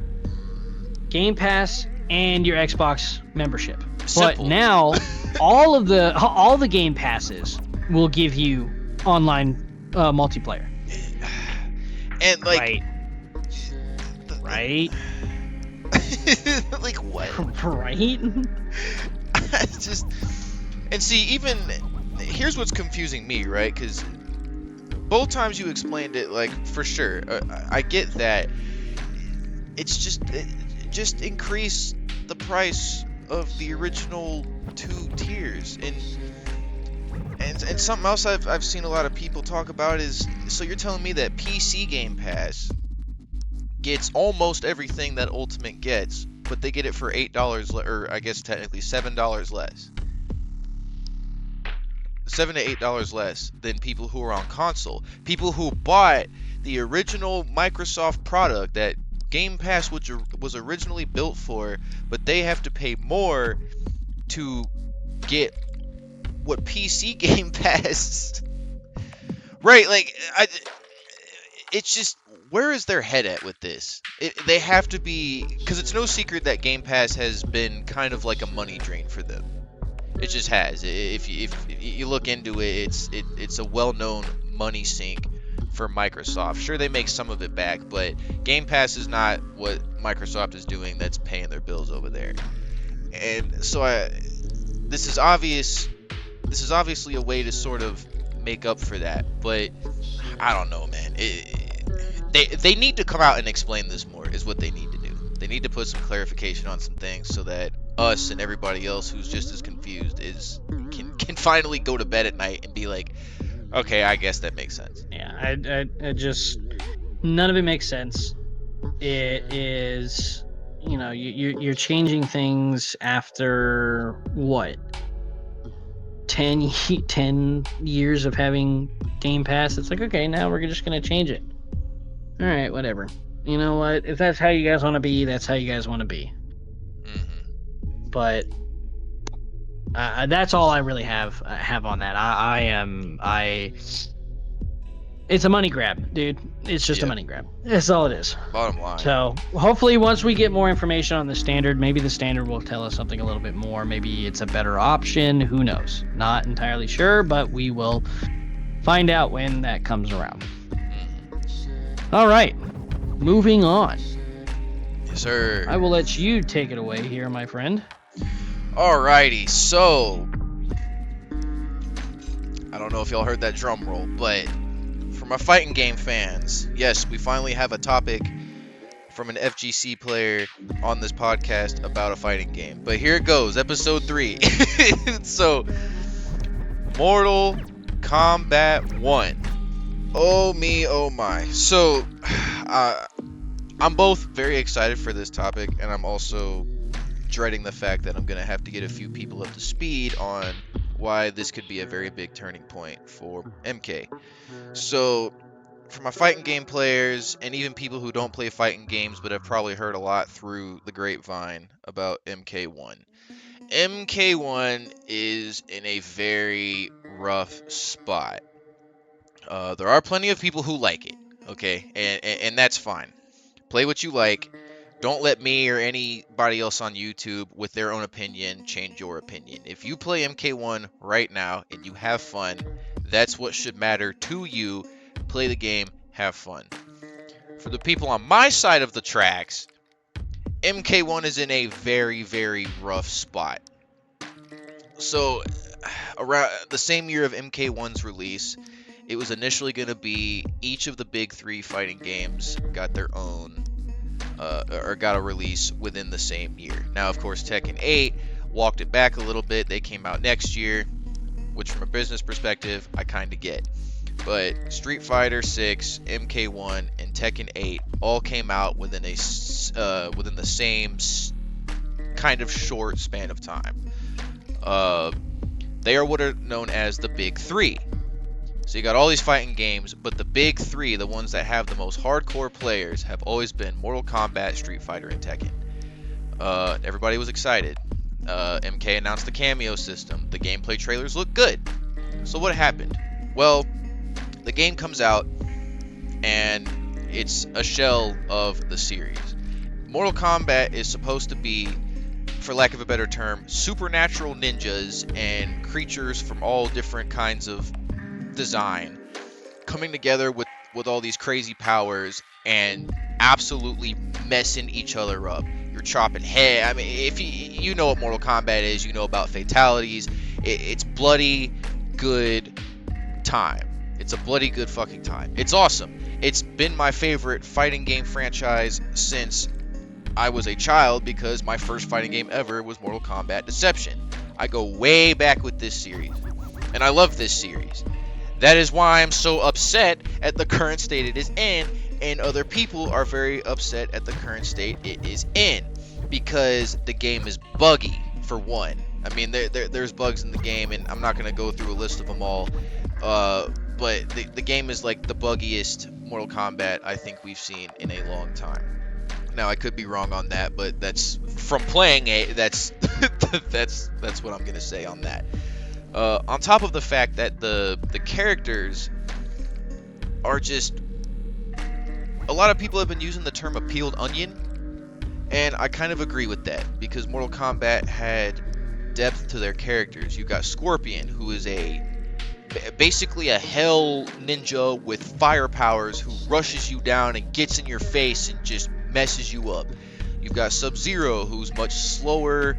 Game Pass and your Xbox membership. Simple. But now, all the Game Passes will give you online multiplayer. And like, Right. Right. like what? Right. It's just, and see, even here's what's confusing me, right? Because both times you explained it, like, for sure, I get that. It's just increase the price of the original 2 tiers, and something else I've seen a lot of people talk about is, so you're telling me that PC Game Pass gets almost everything that Ultimate gets, but they get it for $8, or I guess technically $7 less. $7 to $8 less than people who are on console. People who bought the original Microsoft product that Game Pass was originally built for, but they have to pay more to get what PC Game Pass. Right, like, it's just, where is their head at with this? They have to be, because it's no secret that Game Pass has been kind of like a money drain for them. It just has. If you look into it, it's a well-known money sink for Microsoft. Sure, they make some of it back, but Game Pass is not what Microsoft is doing that's paying their bills over there. And so this is obviously a way to sort of make up for that, but I don't know, man. They need to come out and explain this more, is what they need to do. They need to put some clarification on some things so that us and everybody else who's just as confused can finally go to bed at night and be like, okay, I guess that makes sense. Yeah, I just, none of it makes sense. It is, you're changing things after what, 10 years of having Game Pass. It's like, okay, now we're just gonna change it. All right, whatever. You know what? If that's how you guys want to be, that's how you guys want to be. Mm-hmm. But that's all I really have on that. It's a money grab, dude. It's just a money grab. That's all it is. Bottom line. So hopefully once we get more information on the standard, maybe the standard will tell us something a little bit more. Maybe it's a better option. Who knows? Not entirely sure, but we will find out when that comes around. Mm-hmm. All right. Moving on. Yes, sir. I will let you take it away here, my friend. Alrighty, so I don't know if y'all heard that drum roll, but for my fighting game fans, yes, we finally have a topic from an FGC player on this podcast about a fighting game. But here it goes, episode 3. So, Mortal Kombat 1. Oh me, oh my. So, I'm both very excited for this topic, and I'm also dreading the fact that I'm going to have to get a few people up to speed on why this could be a very big turning point for MK. So, for my fighting game players, and even people who don't play fighting games but have probably heard a lot through the grapevine about MK1. MK1 is in a very rough spot. There are plenty of people who like it, okay? And that's fine. Play what you like. Don't let me or anybody else on YouTube with their own opinion change your opinion. If you play MK1 right now and you have fun, that's what should matter to you. Play the game, have fun. For the people on my side of the tracks, MK1 is in a very, very rough spot. So, around the same year of MK1's release, it was initially going to be each of the big 3 fighting games got their own or got a release within the same year. Now, of course, Tekken 8 walked it back a little bit. They came out next year, which from a business perspective, I kind of get. But Street Fighter 6, MK1, and Tekken 8 all came out within the same kind of short span of time. They are what are known as the Big 3. So you got all these fighting games, but the big 3, the ones that have the most hardcore players, have always been Mortal Kombat, Street Fighter, and Tekken. Everybody was excited. MK announced the cameo system. The gameplay trailers look good. So what happened? Well, the game comes out, and it's a shell of the series. Mortal Kombat is supposed to be, for lack of a better term, supernatural ninjas and creatures from all different kinds of design coming together with all these crazy powers and absolutely messing each other up. You're chopping head. I mean, if you know what Mortal Kombat is, you know about fatalities. It's bloody good time. It's a bloody good fucking time. It's awesome. It's been my favorite fighting game franchise since I was a child, because my first fighting game ever was Mortal Kombat Deception. I go way back with this series, and I love this series. That is why I'm so upset at the current state it is in, and other people are very upset at the current state it is in, because the game is buggy, for one. I mean, there's bugs in the game, and I'm not going to go through a list of them all, but the game is like the buggiest Mortal Kombat I think we've seen in a long time. Now, I could be wrong on that, but that's from playing it. That's that's what I'm gonna say on that. On top of the fact that the characters are just, a lot of people have been using the term "a peeled onion," and I kind of agree with that, because Mortal Kombat had depth to their characters. You got Scorpion, who is basically a hell ninja with fire powers, who rushes you down and gets in your face and just messes you up. You've got Sub-Zero, who's much slower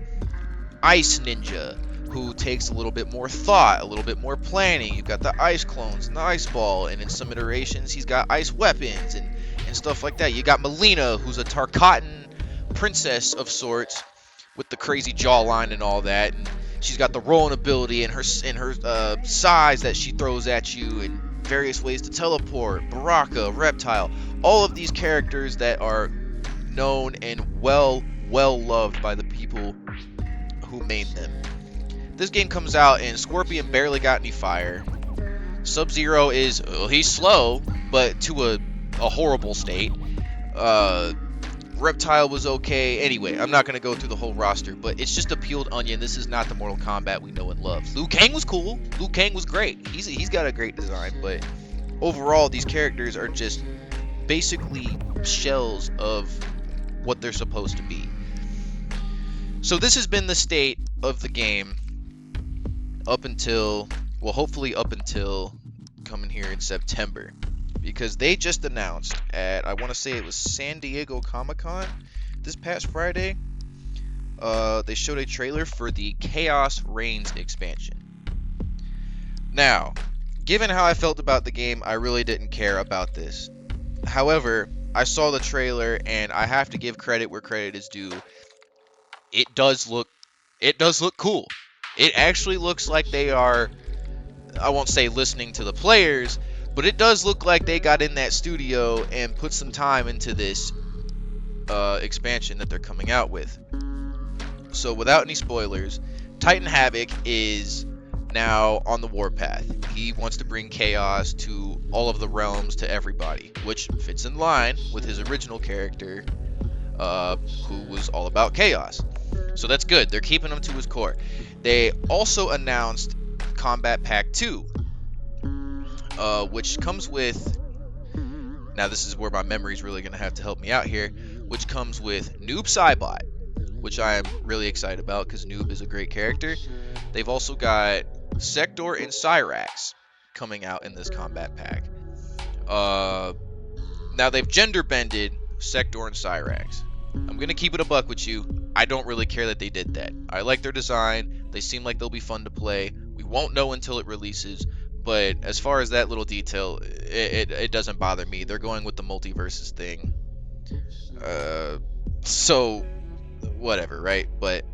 ice ninja, who takes a little bit more thought, a little bit more planning. You've got the ice clones and the ice ball, and in some iterations he's got ice weapons and stuff like that. You got Melina, who's a Tarkatan princess of sorts with the crazy jawline and all that, and she's got the rolling ability and her size that she throws at you, and various ways to teleport. Baraka, Reptile, all of these characters that are known and well loved by the people who made them. This game comes out and Scorpion barely got any fire. Sub-Zero is, he's slow, but to a horrible state. Reptile was okay. Anyway, I'm not going to go through the whole roster, but it's just a peeled onion. This is not the Mortal Kombat we know and love. Liu Kang was cool. Liu Kang was great. He's got a great design, but overall, these characters are just basically shells of what they're supposed to be. So this has been the state of the game up until, well, hopefully up until coming here in September, because they just announced at, I want to say it was San Diego Comic-Con this past Friday, they showed a trailer for the Chaos Reigns expansion. Now, given how I felt about the game, I really didn't care about this. However, I saw the trailer, and I have to give credit where credit is due. It does look cool. It actually looks like they are, I won't say listening to the players, but it does look like they got in that studio and put some time into this expansion that they're coming out with. So without any spoilers, Titan Havoc is now on the warpath. He wants to bring chaos to all of the realms, to everybody, which fits in line with his original character, who was all about chaos. So that's good. They're keeping him to his core. They also announced Combat Pack 2, which comes with, now this is where my memory's really going to have to help me out here, which comes with Noob Saibot, which I am really excited about because Noob is a great character. They've also got Sector and Cyrax coming out in this combat pack. Now they've gender bended Sector and Cyrax. I'm going to keep it a buck with you. I don't really care that they did that. I like their design. They seem like they'll be fun to play. We won't know until it releases, but as far as that little detail, it doesn't bother me. They're going with the multiverses thing. So, whatever, right? But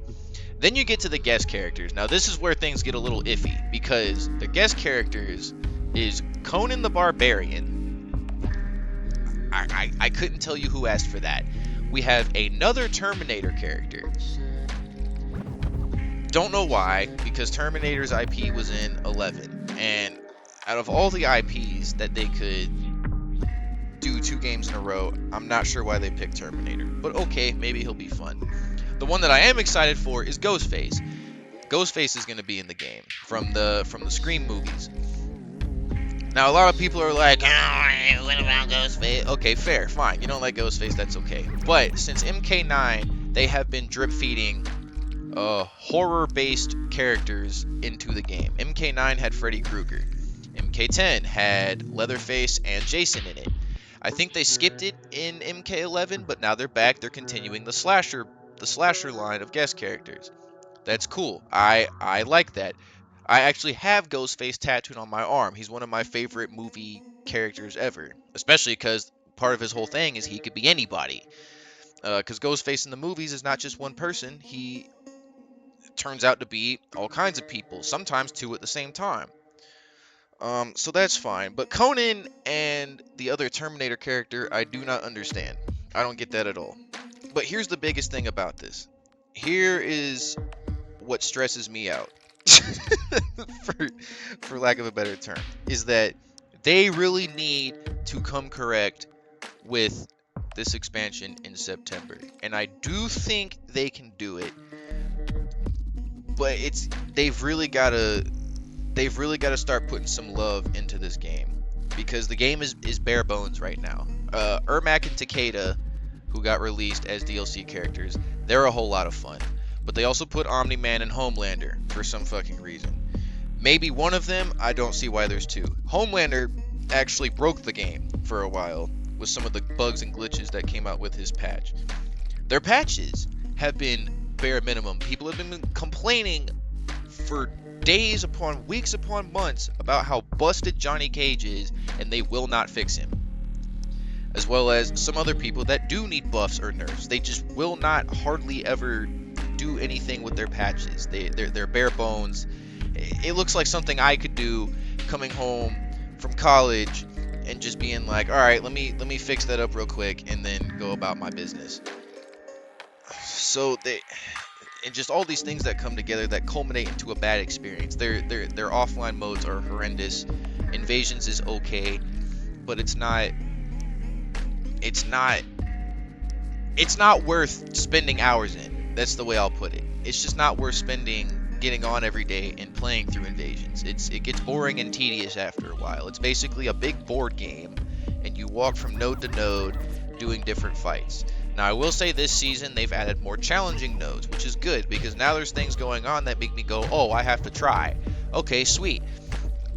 then you get to the guest characters. Now, this is where things get a little iffy, because the guest characters is Conan the Barbarian. I couldn't tell you who asked for that. We have another Terminator character. Don't know why, because Terminator's IP was in 11. And out of all the IPs that they could do 2 games in a row, I'm not sure why they picked Terminator. But okay, maybe he'll be fun. The one that I am excited for is Ghostface. Ghostface is going to be in the game from the Scream movies. Now, a lot of people are like, oh, what about Ghostface? Okay, fair, fine. You don't like Ghostface, that's okay. But since MK9, they have been drip feeding horror-based characters into the game. MK9 had Freddy Krueger. MK10 had Leatherface and Jason in it. I think they skipped it in MK11, but now they're back. They're continuing the slasher line of guest characters. That's cool. I like that. I actually have Ghostface tattooed on my arm. He's one of my favorite movie characters ever, especially because part of his whole thing is he could be anybody. Because Ghostface in the movies is not just one person. He turns out to be all kinds of people, sometimes two at the same time. So that's fine. But Conan and the other Terminator character, I do not understand. I don't get that at all. But here's the biggest thing about this. Here is what stresses me out, for lack of a better term, is that they really need to come correct with this expansion in September. And I do think they can do it. But they've really got to start putting some love into this game, because the game is bare bones right now. Ermac and Takeda, who got released as DLC characters, they're a whole lot of fun. But they also put Omni-Man and Homelander for some fucking reason. Maybe one of them, I don't see why there's two. Homelander actually broke the game for a while with some of the bugs and glitches that came out with his patch. Their patches have been bare minimum. People have been complaining for days upon weeks upon months about how busted Johnny Cage is, and they will not fix him. As well as some other people that do need buffs or nerfs. They just will not hardly ever do anything with their patches. They're bare bones. It looks like something I could do coming home from college and just being like, all right, let me fix that up real quick and then go about my business. So and just all these things that come together that culminate into a bad experience. Their offline modes are horrendous. Invasions is okay, but it's not worth spending hours in. That's the way I'll put it. It's just not worth getting on every day and playing through Invasions. It gets boring and tedious after a while. It's basically a big board game, and you walk from node to node doing different fights. Now, I will say this season they've added more challenging nodes, which is good, because now there's things going on that make me go, oh, I have to try. Okay, sweet.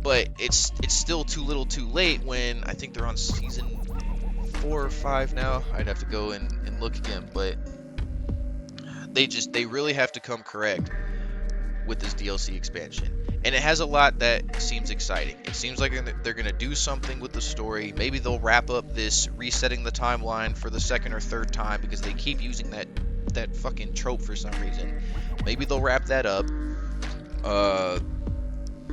But it's still too little too late when I think they're on season 4 or 5 now. I'd have to go and look again, but they really have to come correct with this DLC expansion. And it has a lot that seems exciting. It seems like they're going to do something with the story. Maybe they'll wrap up this resetting the timeline for the second or third time, because they keep using that fucking trope for some reason. Maybe they'll wrap that up.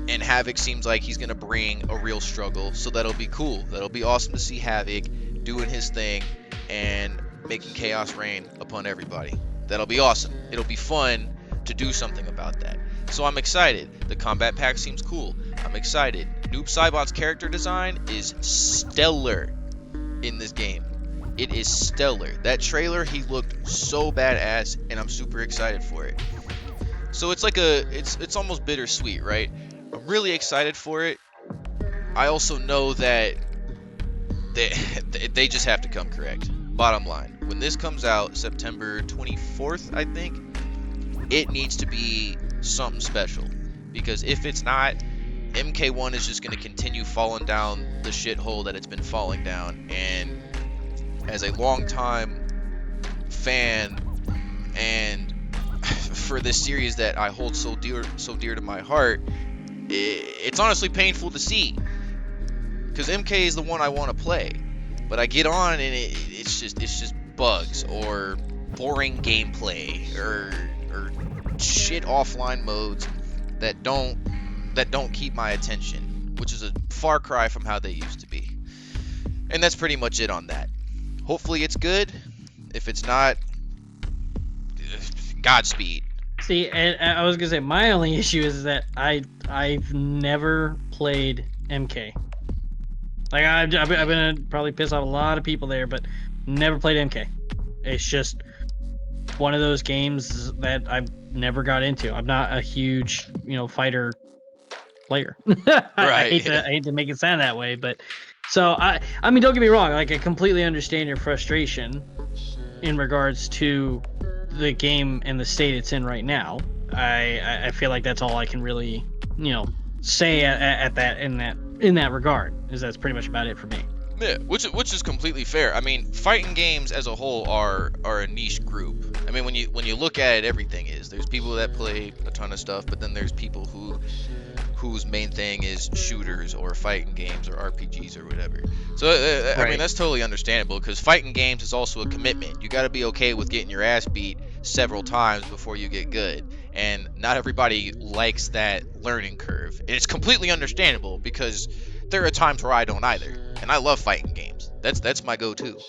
And Havoc seems like he's going to bring a real struggle, so that'll be cool. That'll be awesome to see Havoc doing his thing and making chaos reign upon everybody. That'll be awesome. It'll be fun to do something about that. So I'm excited. The combat pack seems cool. I'm excited. Noob Saibot's character design is stellar in this game. It is stellar. That trailer, he looked so badass, and I'm super excited for it. So it's like it's almost bittersweet, right? I'm really excited for it. I also know that they just have to come correct. Bottom line, when this comes out September 24th, I think, it needs to be something special, because if it's not, MK1 is just going to continue falling down the shithole that it's been falling down. And as a longtime fan, and for this series that I hold so dear to my heart, it's honestly painful to see, because MK is the one I want to play, but I get on and it's just bugs or boring gameplay or shit offline modes that don't keep my attention, which is a far cry from how they used to be. And that's pretty much it on that. Hopefully it's good. If it's not, Godspeed. See, and I was gonna say my only issue is that I've never played MK. Like I've been probably piss off a lot of people there, but never played MK. It's just one of those games that I've never got into. I'm not a huge, fighter player. I hate to make it sound that way, but so I mean, don't get me wrong. Like, I completely understand your frustration in regards to the game and the state it's in right now. I feel like that's all I can really, say at that in that regard. Is that's pretty much about it for me. Yeah, which is completely fair. I mean, fighting games as a whole are a niche group. I mean, when you look at it, everything is. There's people that play a ton of stuff, but then there's people whose main thing is shooters or fighting games or RPGs or whatever. So I mean, Right. that's totally understandable because fighting games is also a commitment. You got to be okay with getting your ass beat several times before you get good, and not everybody likes that learning curve. And it's completely understandable because there are times where I don't either, and I love fighting games. That's my go-to.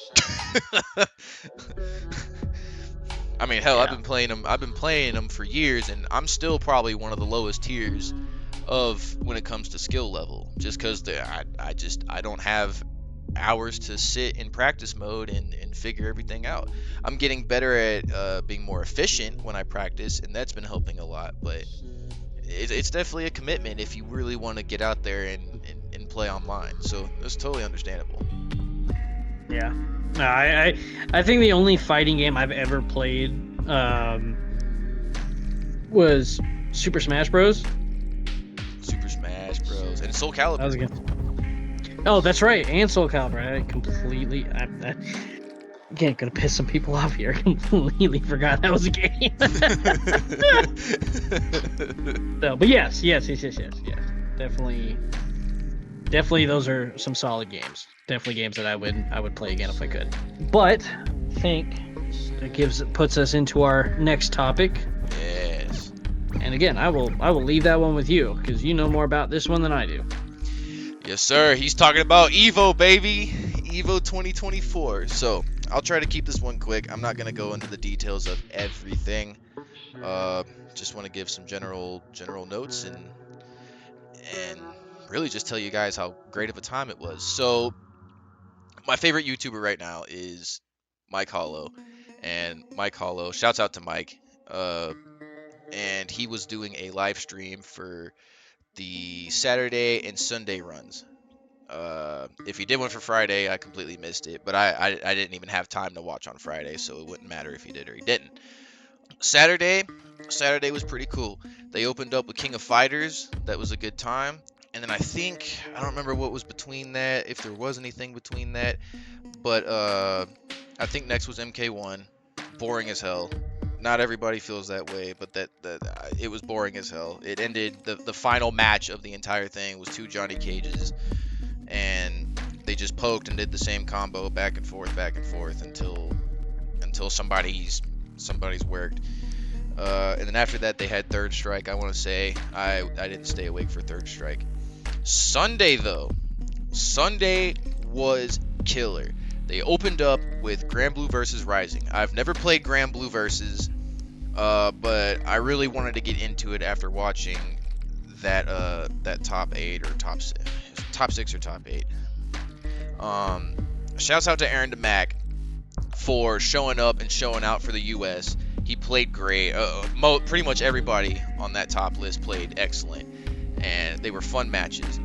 I mean, hell, I've Yeah. been playing them. I've been playing them for years, and I'm still probably one of the lowest tiers of when it comes to skill level, just because I don't have hours to sit in practice mode and figure everything out. I'm getting better at being more efficient when I practice, and that's been helping a lot. But it's definitely a commitment if you really want to get out there and play online. So that's totally understandable. Yeah. No, I think the only fighting game I've ever played was Super Smash Bros. Super Smash Bros. And Soul Calibur. That was good. Oh, that's right, and Soul Calibur. I completely, again, gonna piss some people off here. I completely forgot that was a game. No, but yes. Definitely, those are some solid games. Definitely games that I would play again if I could. But I think that puts us into our next topic. Yes. And again, I will leave that one with you because you know more about this one than I do. Yes, sir. He's talking about Evo, baby. Evo 2024. So I'll try to keep this one quick. I'm not gonna go into the details of everything. Just want to give some general notes and really just tell you guys how great of a time it was. So my favorite YouTuber right now is Mike Hollow, and Mike Hollow, shouts out to Mike. And he was doing a live stream for the Saturday and Sunday runs. If he did one for Friday, I completely missed it, but I didn't even have time to watch on Friday, so it wouldn't matter if he did or he didn't. Saturday was pretty cool. They opened up with King of Fighters. That was a good time. And then I don't remember what was between that, if there was anything between that, but I think next was MK1. Boring as hell. Not everybody feels that way, but that it was boring as hell. It ended, the final match of the entire thing was two Johnny Cages, and they just poked and did the same combo back and forth until somebody's worked. And then after that they had Third Strike. I want to say I didn't stay awake for Third Strike. Sunday was killer. They opened up with Grand Blue versus Rising. I've never played Grand Blue versus, but I really wanted to get into it after watching that top 8 or top 6 or top 8. Shouts out to Aaron DeMack for showing up and showing out for the US. He played great. Pretty much everybody on that top list played excellent, and they were fun matches.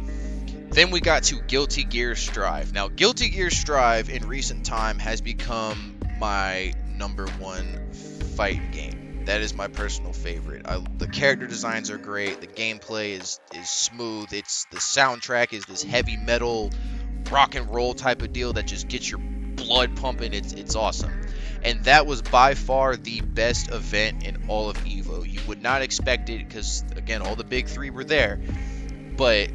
Then we got to Guilty Gear Strive. Now, Guilty Gear Strive in recent time has become my number one fight game. That is my personal favorite. The character designs are great. The gameplay is smooth. The soundtrack is this heavy metal rock and roll type of deal that just gets your blood pumping. It's awesome. And that was by far the best event in all of Evo. You would not expect it because, again, all the big three were there. But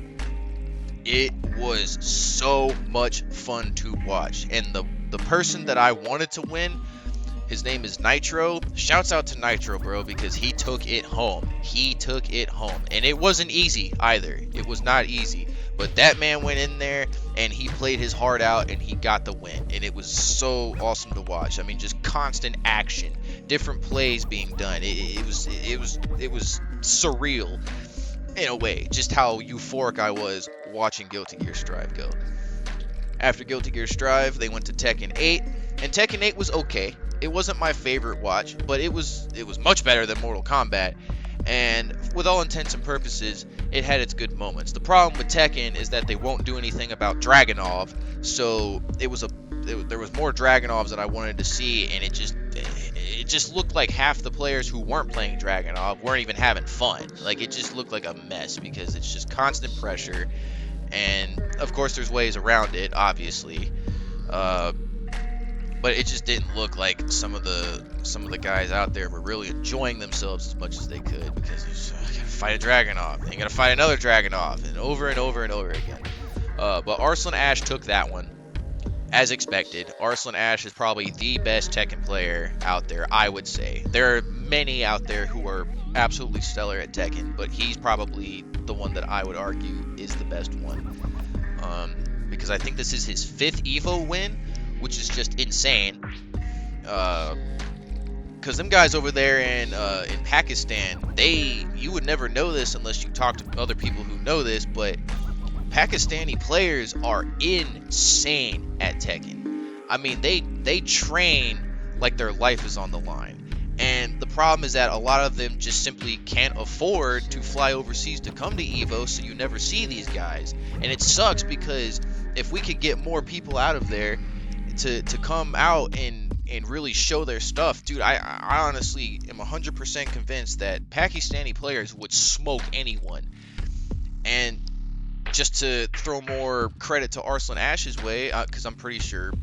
it was so much fun to watch. And the person that I wanted to win, his name is Nitro. Shouts out to Nitro, bro, because he took it home. And it wasn't easy either. It was not easy. But that man went in there and he played his heart out and he got the win. And it was so awesome to watch. I mean, just constant action, different plays being done. It was surreal in a way, just how euphoric I was watching Guilty Gear Strive go. After Guilty Gear Strive, they went to Tekken 8, and Tekken 8 was okay. It wasn't my favorite watch, but it was much better than Mortal Kombat. And with all intents and purposes, it had its good moments. The problem with Tekken is that they won't do anything about Dragunov, so there was more Dragunovs that I wanted to see, and it just looked like half the players who weren't playing Dragunov weren't even having fun. Like, it just looked like a mess because it's just constant pressure, And of course, there's ways around it, obviously. But it just didn't look like some of the guys out there were really enjoying themselves as much as they could, because I gotta fight a Dragunov, then you gotta fight another Dragunov, and over and over and over again. But Arslan Ash took that one, as expected. Arslan Ash is probably the best Tekken player out there, I would say. There are many out there who are absolutely stellar at Tekken, but he's probably the one that I would argue is the best one. Because I think this is his 5th EVO win, which is just insane. Because them guys over there in Pakistan, you would never know this unless you talk to other people who know this, but Pakistani players are insane at Tekken. I mean, they train like their life is on the line. And the problem is that a lot of them just simply can't afford to fly overseas to come to EVO, so you never see these guys. And it sucks, because if we could get more people out of there to come out and really show their stuff, dude, I honestly am 100% convinced that Pakistani players would smoke anyone. And just to throw more credit to Arslan Ash's way, because I'm pretty sure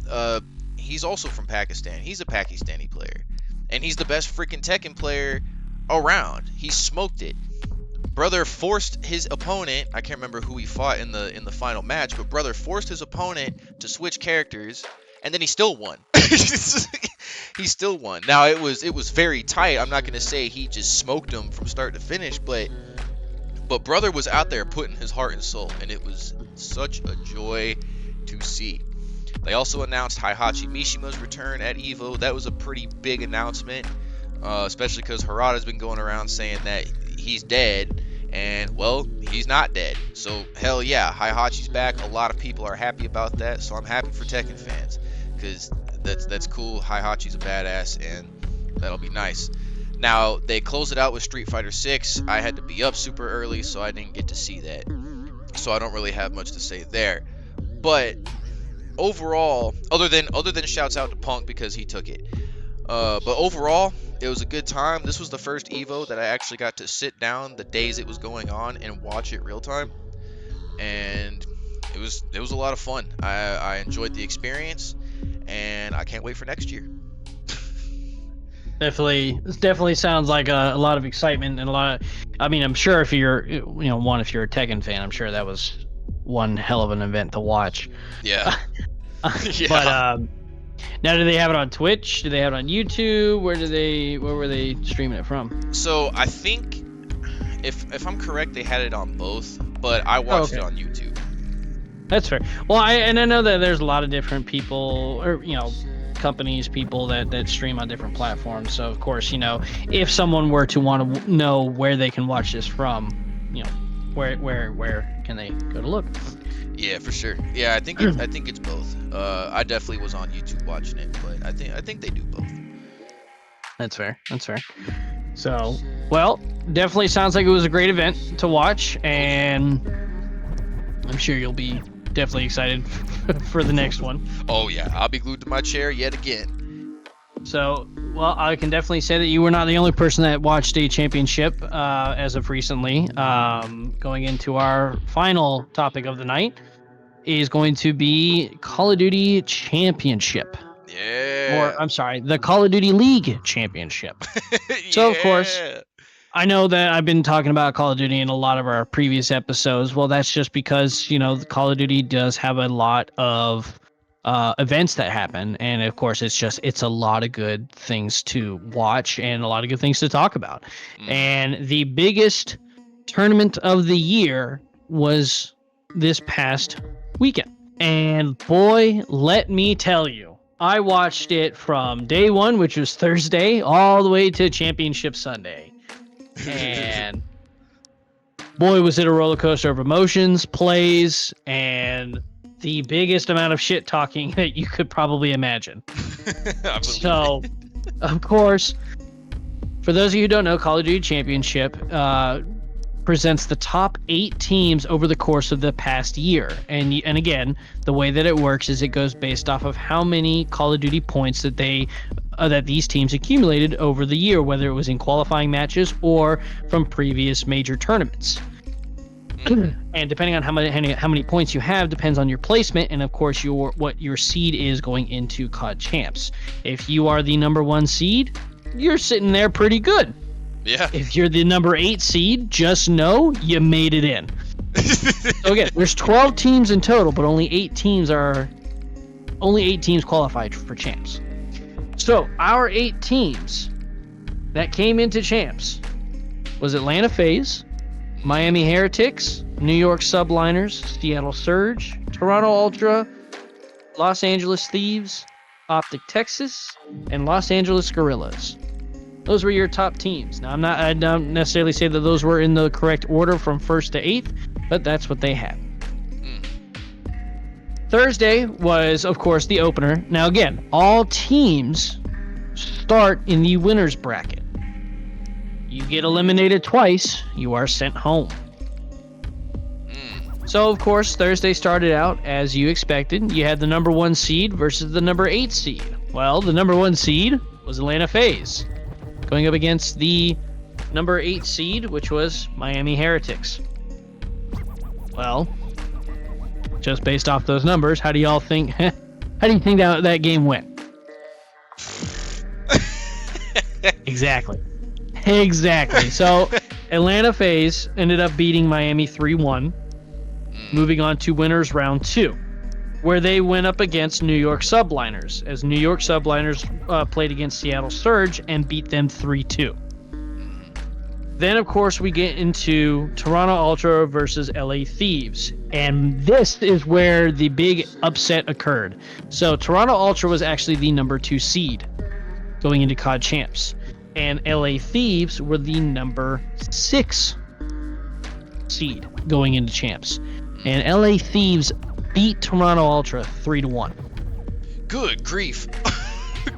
he's also from Pakistan. He's a Pakistani player, and he's the best freaking Tekken player around. He smoked it. Brother forced his opponent, I can't remember who he fought in the final match, but brother forced his opponent to switch characters, and then he still won. He still won. Now it was very tight. I'm not gonna say he just smoked him from start to finish, but brother was out there putting his heart and soul, and it was such a joy to see. They also announced Heihachi Mishima's return at EVO. That was a pretty big announcement, especially because Harada's been going around saying that he's dead, and well, he's not dead. So hell yeah, Heihachi's back. A lot of people are happy about that, so I'm happy for Tekken fans, because that's cool. Heihachi's a badass, and that'll be nice. Now, they closed it out with Street Fighter 6. I had to be up super early, so I didn't get to see that. So I don't really have much to say there. But overall, other than shouts out to Punk because he took it. But overall, it was a good time. This was the first EVO that I actually got to sit down the days it was going on and watch it real time. And it was a lot of fun. I enjoyed the experience, and I can't wait for next year. Definitely sounds like a lot of excitement and a lot of, I mean, I'm sure if you're a Tekken fan, I'm sure that was one hell of an event to watch. Yeah. Yeah. But now, do they have it on Twitch? Do they have it on YouTube? Where were they streaming it from? So I think, if I'm correct, they had it on both, but I watched it on YouTube. That's fair. Well, I know that there's a lot of different people, or companies, people that stream on different platforms. So of course, if someone were to want to know where they can watch this from, where can they go to look? Yeah, for sure. Yeah, I think it's both. I definitely was on YouTube watching it, but I think they do both. That's fair. So, well, definitely sounds like it was a great event to watch, and I'm sure you'll be definitely excited for the next one. Oh yeah, I'll be glued to my chair yet again. So, well, I can definitely say that you were not the only person that watched a championship as of recently. Going into our final topic of the night is going to be Call of Duty Championship. Yeah. Or, I'm sorry, the Call of Duty League Championship. So, of course, I know that I've been talking about Call of Duty in a lot of our previous episodes. Well, that's just because, Call of Duty does have a lot of events that happen. And of course, it's a lot of good things to watch and a lot of good things to talk about. And the biggest tournament of the year was this past weekend. And boy, let me tell you, I watched it from day one, which was Thursday, all the way to Championship Sunday. And boy, was it a roller coaster of emotions, plays, and the biggest amount of shit talking that you could probably imagine. So, of course, for those of you who don't know, Call of Duty Championship presents the top 8 teams over the course of the past year. And again, the way that it works is it goes based off of how many Call of Duty points that that these teams accumulated over the year, whether it was in qualifying matches or from previous major tournaments. And depending on how many points you have depends on your placement, and of course what your seed is going into COD Champs. If you are the number 1 seed, you're sitting there pretty good. Yeah. If you're the number 8 seed, just know you made it in. So again, there's 12 teams in total, but only 8 teams qualified for Champs. So our 8 teams that came into Champs was Atlanta FaZe, Miami Heretics, New York Subliners, Seattle Surge, Toronto Ultra, Los Angeles Thieves, Optic Texas, and Los Angeles Guerrillas. Those were your top teams. Now, I don't necessarily say that those were in the correct order from 1st to 8th, but that's what they had. Thursday was, of course, the opener. Now, again, all teams start in the winner's bracket. You get eliminated twice, you are sent home. So, of course, Thursday started out as you expected. You had the number 1 seed versus the number 8 seed. Well, the number 1 seed was Atlanta FaZe, going up against the number 8 seed, which was Miami Heretics. Well, just based off those numbers, how do you think that game went? Exactly. So Atlanta FaZe ended up beating Miami 3-1, moving on to winners round 2, where they went up against New York Subliners, as New York Subliners played against Seattle Surge and beat them 3-2. Then, of course, we get into Toronto Ultra versus LA Thieves, and this is where the big upset occurred. So Toronto Ultra was actually the number 2 seed going into COD Champs, and LA Thieves were the number 6 seed going into Champs. And LA Thieves beat Toronto Ultra 3-1. Good grief.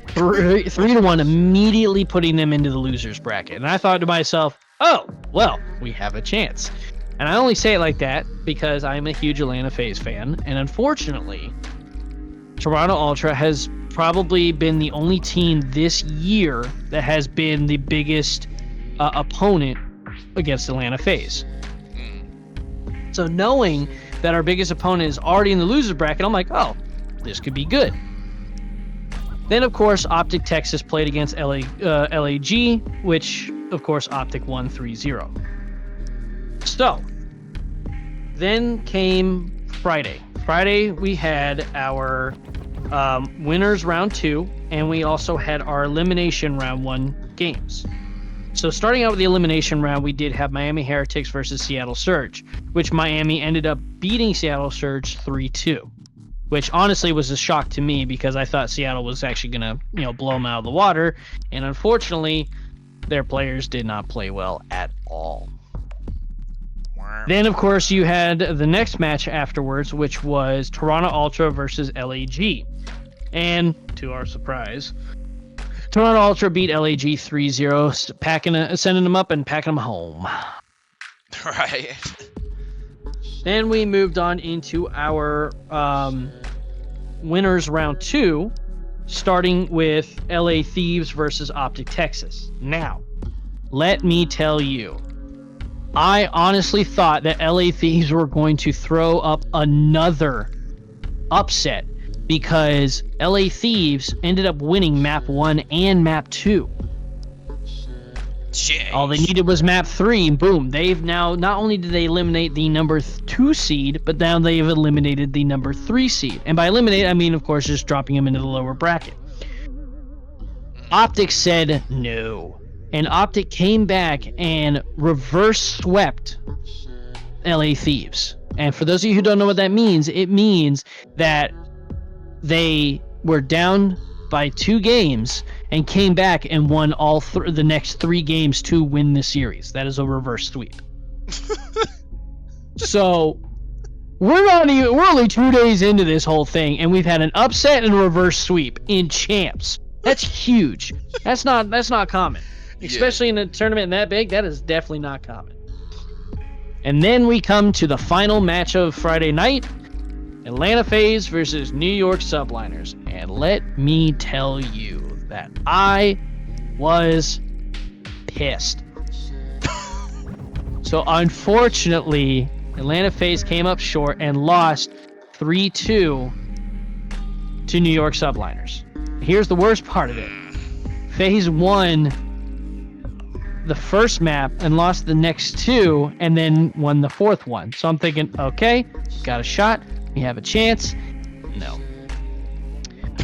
3-1, immediately putting them into the losers bracket. And I thought to myself, oh, well, we have a chance. And I only say it like that because I'm a huge Atlanta FaZe fan. And unfortunately, Toronto Ultra has probably been the only team this year that has been the biggest opponent against Atlanta FaZe. So knowing that our biggest opponent is already in the losers bracket, I'm like, oh, this could be good. Then, of course, Optic Texas played against LAG, which, of course, Optic won 3-0. So, then came Friday. Friday, we had our winners round 2, and we also had our elimination round 1 games. So starting out with the elimination round, we did have Miami Heretics versus Seattle Surge, which Miami ended up beating Seattle Surge 3-2, which honestly was a shock to me because I thought Seattle was actually going to, blow them out of the water, and unfortunately, their players did not play well at all. Then, of course, you had the next match afterwards, which was Toronto Ultra versus LAG. And, to our surprise, Toronto Ultra beat LAG 3-0, sending them up and packing them home. Right. Then we moved on into our winners round 2, starting with LA Thieves versus Optic Texas. Now, let me tell you, I honestly thought that LA Thieves were going to throw up another upset because LA Thieves ended up winning map 1 and map 2. Jeez. All they needed was map 3, and boom, they've now, not only did they eliminate the number 2 seed, but now they've eliminated the number 3 seed. And by eliminate, I mean, of course, just dropping them into the lower bracket. Optic said no. And Optic came back and reverse swept LA Thieves. And for those of you who don't know what that means, it means that they were down by 2 games and came back and won all the next 3 games to win the series. That is a reverse sweep. So we're only 2 days into this whole thing, and we've had an upset and a reverse sweep in Champs. That's huge. That's not common. Especially in a tournament that big, that is definitely not common. And then we come to the final match of Friday night, Atlanta FaZe versus New York Subliners. And let me tell you that I was pissed. So unfortunately, Atlanta FaZe came up short and lost 3-2 to New York Subliners. Here's the worst part of it. FaZe won the first map and lost the next two and then won the fourth one. So I'm thinking, okay, got a shot. We have a chance. No.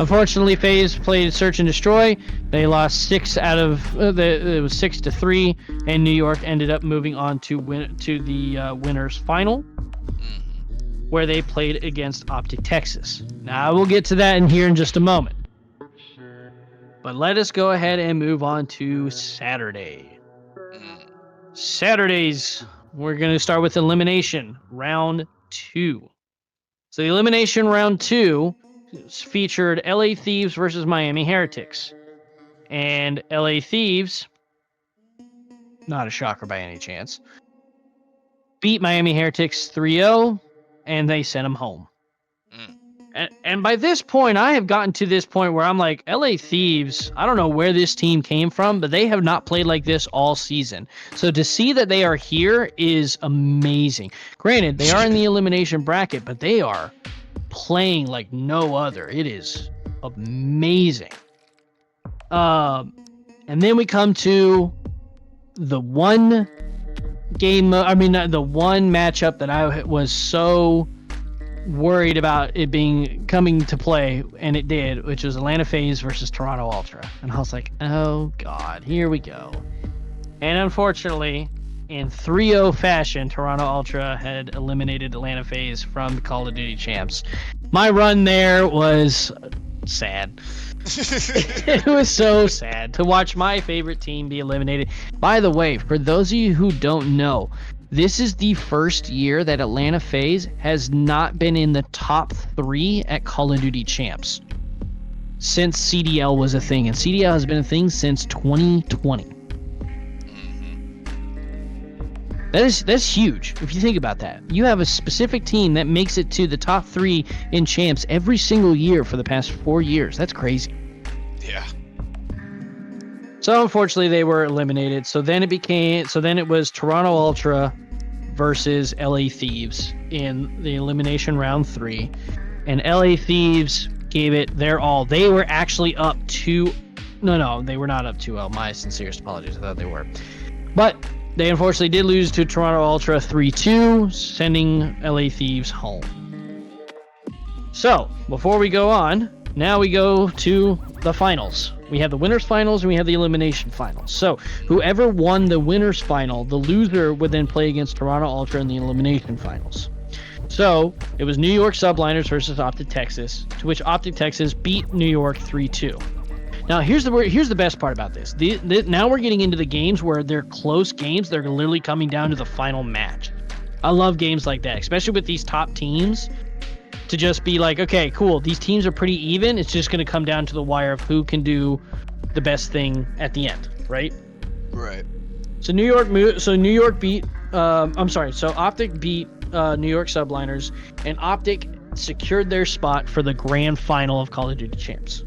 Unfortunately, FaZe played Search and Destroy. They lost 6 out of it was 6-3, and New York ended up moving on to the winners final, where they played against Optic Texas. Now I will get to that in here in just a moment. But let us go ahead and move on to Saturday. Saturdays, we're going to start with elimination round 2. So the elimination round 2 featured LA Thieves versus Miami Heretics. And LA Thieves, not a shocker by any chance, beat Miami Heretics 3-0, and they sent them home. And by this point, I have gotten to this point where I'm like, LA Thieves, I don't know where this team came from, but they have not played like this all season. So to see that they are here is amazing. Granted, they are in the elimination bracket, but they are playing like no other. It is amazing. And then we come to the one matchup that I was so worried about it coming to play, and it did, which was Atlanta FaZe versus Toronto Ultra. And I was like, oh god, here we go. And unfortunately, in 3-0 fashion, Toronto Ultra had eliminated Atlanta FaZe from the Call of Duty Champs. My run there was sad. It was so sad to watch my favorite team be eliminated. By the way, for those of you who don't know, this is the first year that Atlanta FaZe has not been in the top 3 at Call of Duty Champs since CDL was a thing, and CDL has been a thing since 2020. That's huge if you think about that. You have a specific team that makes it to the top 3 in Champs every single year for the past 4 years. That's crazy. Yeah. So unfortunately they were eliminated. So then it was Toronto Ultra versus LA Thieves in the elimination round 3. And LA Thieves gave it their all. They were actually up 2. No, they were not up 2-0. My sincerest apologies. I thought they were. But they unfortunately did lose to Toronto Ultra 3-2, sending LA Thieves home. So, before we go on, now we go to the finals. We have the winners finals and we have the elimination finals. So, whoever won the winners final, the loser would then play against Toronto Ultra in the elimination finals. So, it was New York Subliners versus Optic Texas, to which Optic Texas beat New York 3-2. Now, here's the best part about this. Now we're getting into the games where they're close games. They're literally coming down to the final match. I love games like that, especially with these top teams, to just be like, okay, cool, these teams are pretty even. It's just going to come down to the wire of who can do the best thing at the end, right? Right. So Optic beat New York Subliners, and Optic secured their spot for the grand final of Call of Duty Champs.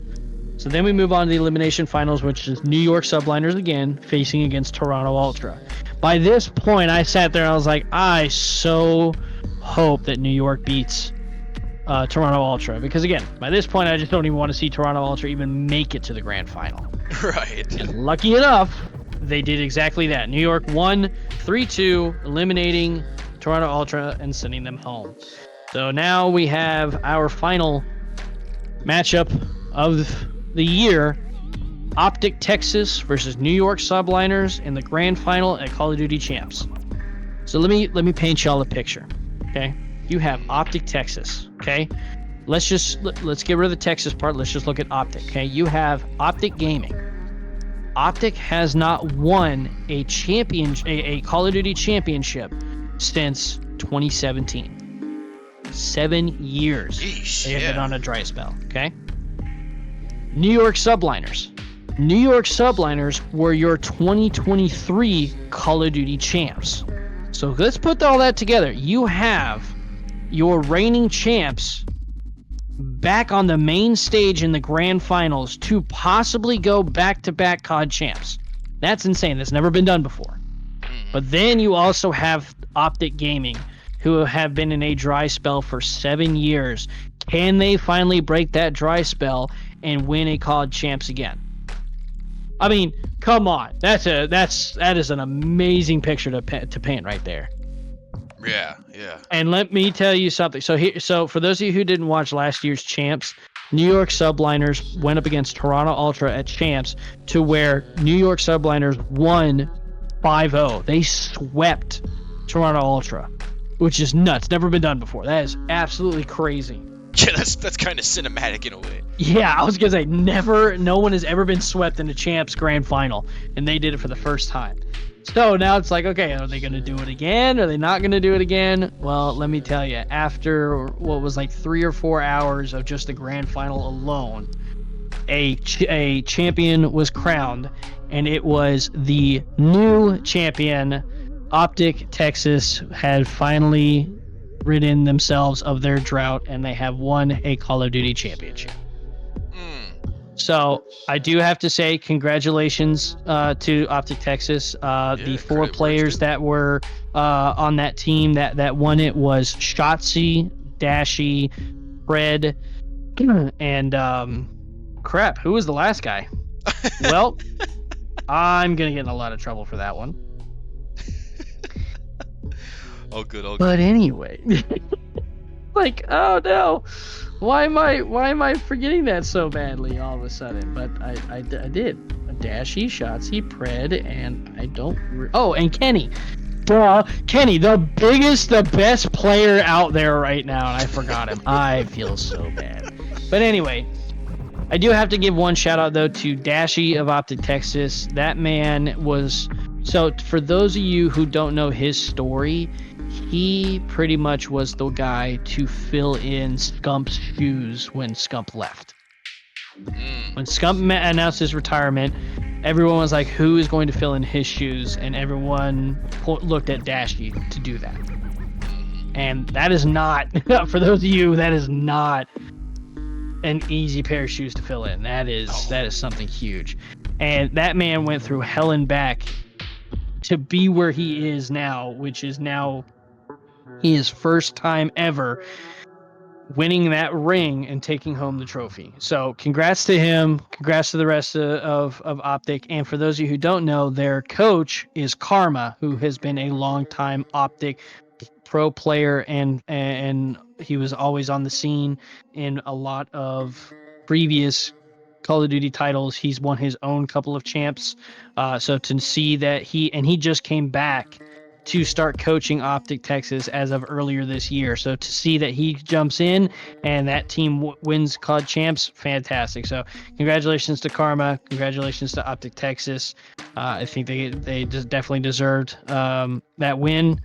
So then we move on to the elimination finals, which is New York Subliners again facing against Toronto Ultra. By this point, I sat there and I was like, I so hope that New York beats Toronto Ultra, because again, by this point, I just don't even want to see Toronto Ultra even make it to the grand final. Right. And lucky enough, they did exactly that. New York won 3-2, eliminating Toronto Ultra and sending them home. So now we have our final matchup of the year, Optic Texas versus New York Subliners in the grand final at Call of Duty Champs. So let me paint y'all a picture, okay? You have Optic Texas, okay? Let's get rid of the Texas part. Let's just look at Optic, okay? You have Optic Gaming. Optic has not won a Call of Duty championship since 2017. 7 years. Yeesh, they have been on a dry spell, okay? New York Subliners. New York Subliners were your 2023 Call of Duty champs. So let's put all that together. You have your reigning champs back on the main stage in the grand finals to possibly go back-to-back COD champs. That's insane. That's never been done before. But then you also have Optic Gaming, who have been in a dry spell for 7 years. Can they finally break that dry spell and win a COD Champs again? I mean, come on. That is an amazing picture to paint right there. Yeah. And let me tell you something. So for those of you who didn't watch last year's Champs, New York Subliners went up against Toronto Ultra at Champs, to where New York Subliners won 5-0. They swept Toronto Ultra, which is nuts. Never been done before. That is absolutely crazy. Yeah, that's kind of cinematic in a way. Yeah, I was gonna say no one has ever been swept in a Champs Grand Final, and they did it for the first time. So now it's like, okay, are they gonna do it again? Are they not gonna do it again? Well, let me tell you, after what was like 3 or 4 hours of just the Grand Final alone, a champion was crowned, and it was the new champion. Optic Texas had finally ridden themselves of their drought, and they have won a Call of Duty championship. So I do have to say congratulations to Optic Texas. The 4 players that were on that team that won it was Shotzi, Dashy, Fred, and crap, who was the last guy? Well, I'm gonna get in a lot of trouble for that one. Oh, good. But anyway, like, oh no, why am I forgetting that so badly all of a sudden? But I did. Dashy, Shotzi, Pred, and I don't. And Kenny. Kenny, the best player out there right now, and I forgot him. I feel so bad. But anyway, I do have to give one shout out though to Dashy of Optic Texas. That man was. So for those of you who don't know his story, he pretty much was the guy to fill in Scump's shoes when Scump left. When Scump announced his retirement, everyone was like, who is going to fill in his shoes? And everyone looked at Dashy to do that. And that is not, for those of you, that is not an easy pair of shoes to fill in. That is something huge. And that man went through hell and back to be where he is now, which is now his first time ever winning that ring and taking home the trophy. So congrats to him. Congrats to the rest of Optic. And for those of you who don't know, their coach is Karma, who has been a longtime Optic pro player, and he was always on the scene in a lot of previous Call of Duty titles. He's won his own couple of champs. So to see that he just came back to start coaching Optic Texas as of earlier this year. So to see that he jumps in and that team wins COD champs, fantastic. So congratulations to Karma. Congratulations to Optic Texas. I think they just definitely deserved that win.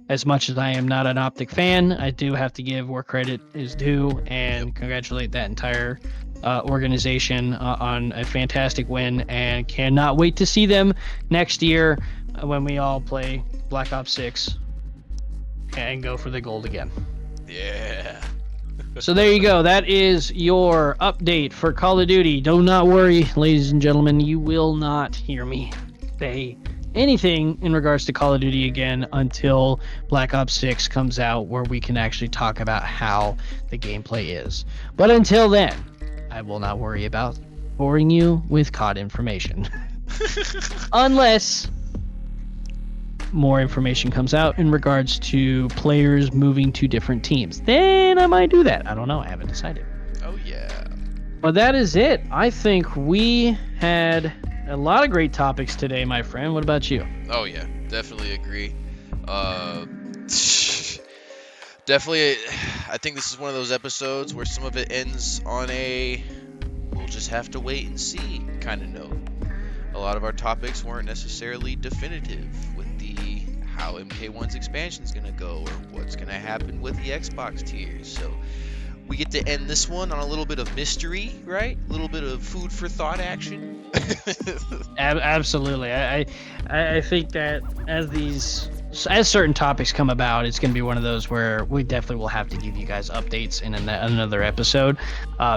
As much as I am not an Optic fan, I do have to give where credit is due and congratulate that entire organization on a fantastic win, and cannot wait to see them next year when we all play Black Ops 6 and go for the gold again. Yeah. So there you go. That is your update for Call of Duty. Do not worry, ladies and gentlemen. You will not hear me say anything in regards to Call of Duty again until Black Ops 6 comes out, where we can actually talk about how the gameplay is. But until then, I will not worry about boring you with COD information. Unless more information comes out in regards to players moving to different teams. Then I might do that. I don't know. I haven't decided. Oh, yeah. But that is it. I think we had a lot of great topics today, my friend. What about you? Oh, yeah. Definitely agree. Definitely, I think this is one of those episodes where some of it ends on a we'll just have to wait and see kind of note. A lot of our topics weren't necessarily definitive with the how MK1's expansion is going to go or what's going to happen with the Xbox tiers. So we get to end this one on a little bit of mystery, right? A little bit of food for thought action. Absolutely. I think that as certain topics come about, it's going to be one of those where we definitely will have to give you guys updates in another episode.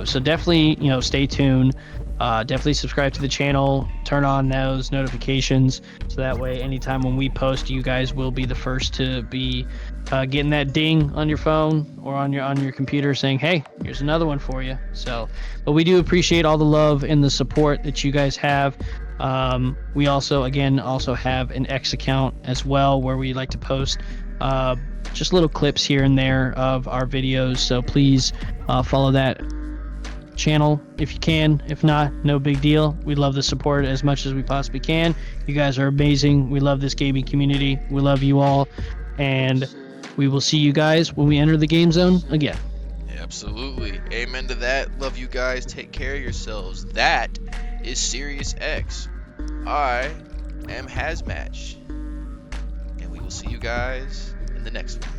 So definitely, stay tuned. Definitely subscribe to the channel, turn on those notifications, so that way anytime when we post, you guys will be the first to be getting that ding on your phone or on your computer saying, hey, here's another one for you. So, but we do appreciate all the love and the support that you guys have. We also have an X account as well, where we like to post just little clips here and there of our videos, so please follow that channel if you can. If not, no big deal. We love the support as much as we possibly can. You guys are amazing. We love this gaming community. We love you all, and we will see you guys when we enter the game zone again. Absolutely. Amen to that. Love you guys. Take care of yourselves. That is Serious X. I am Hazmatch, and we will see you guys in the next one.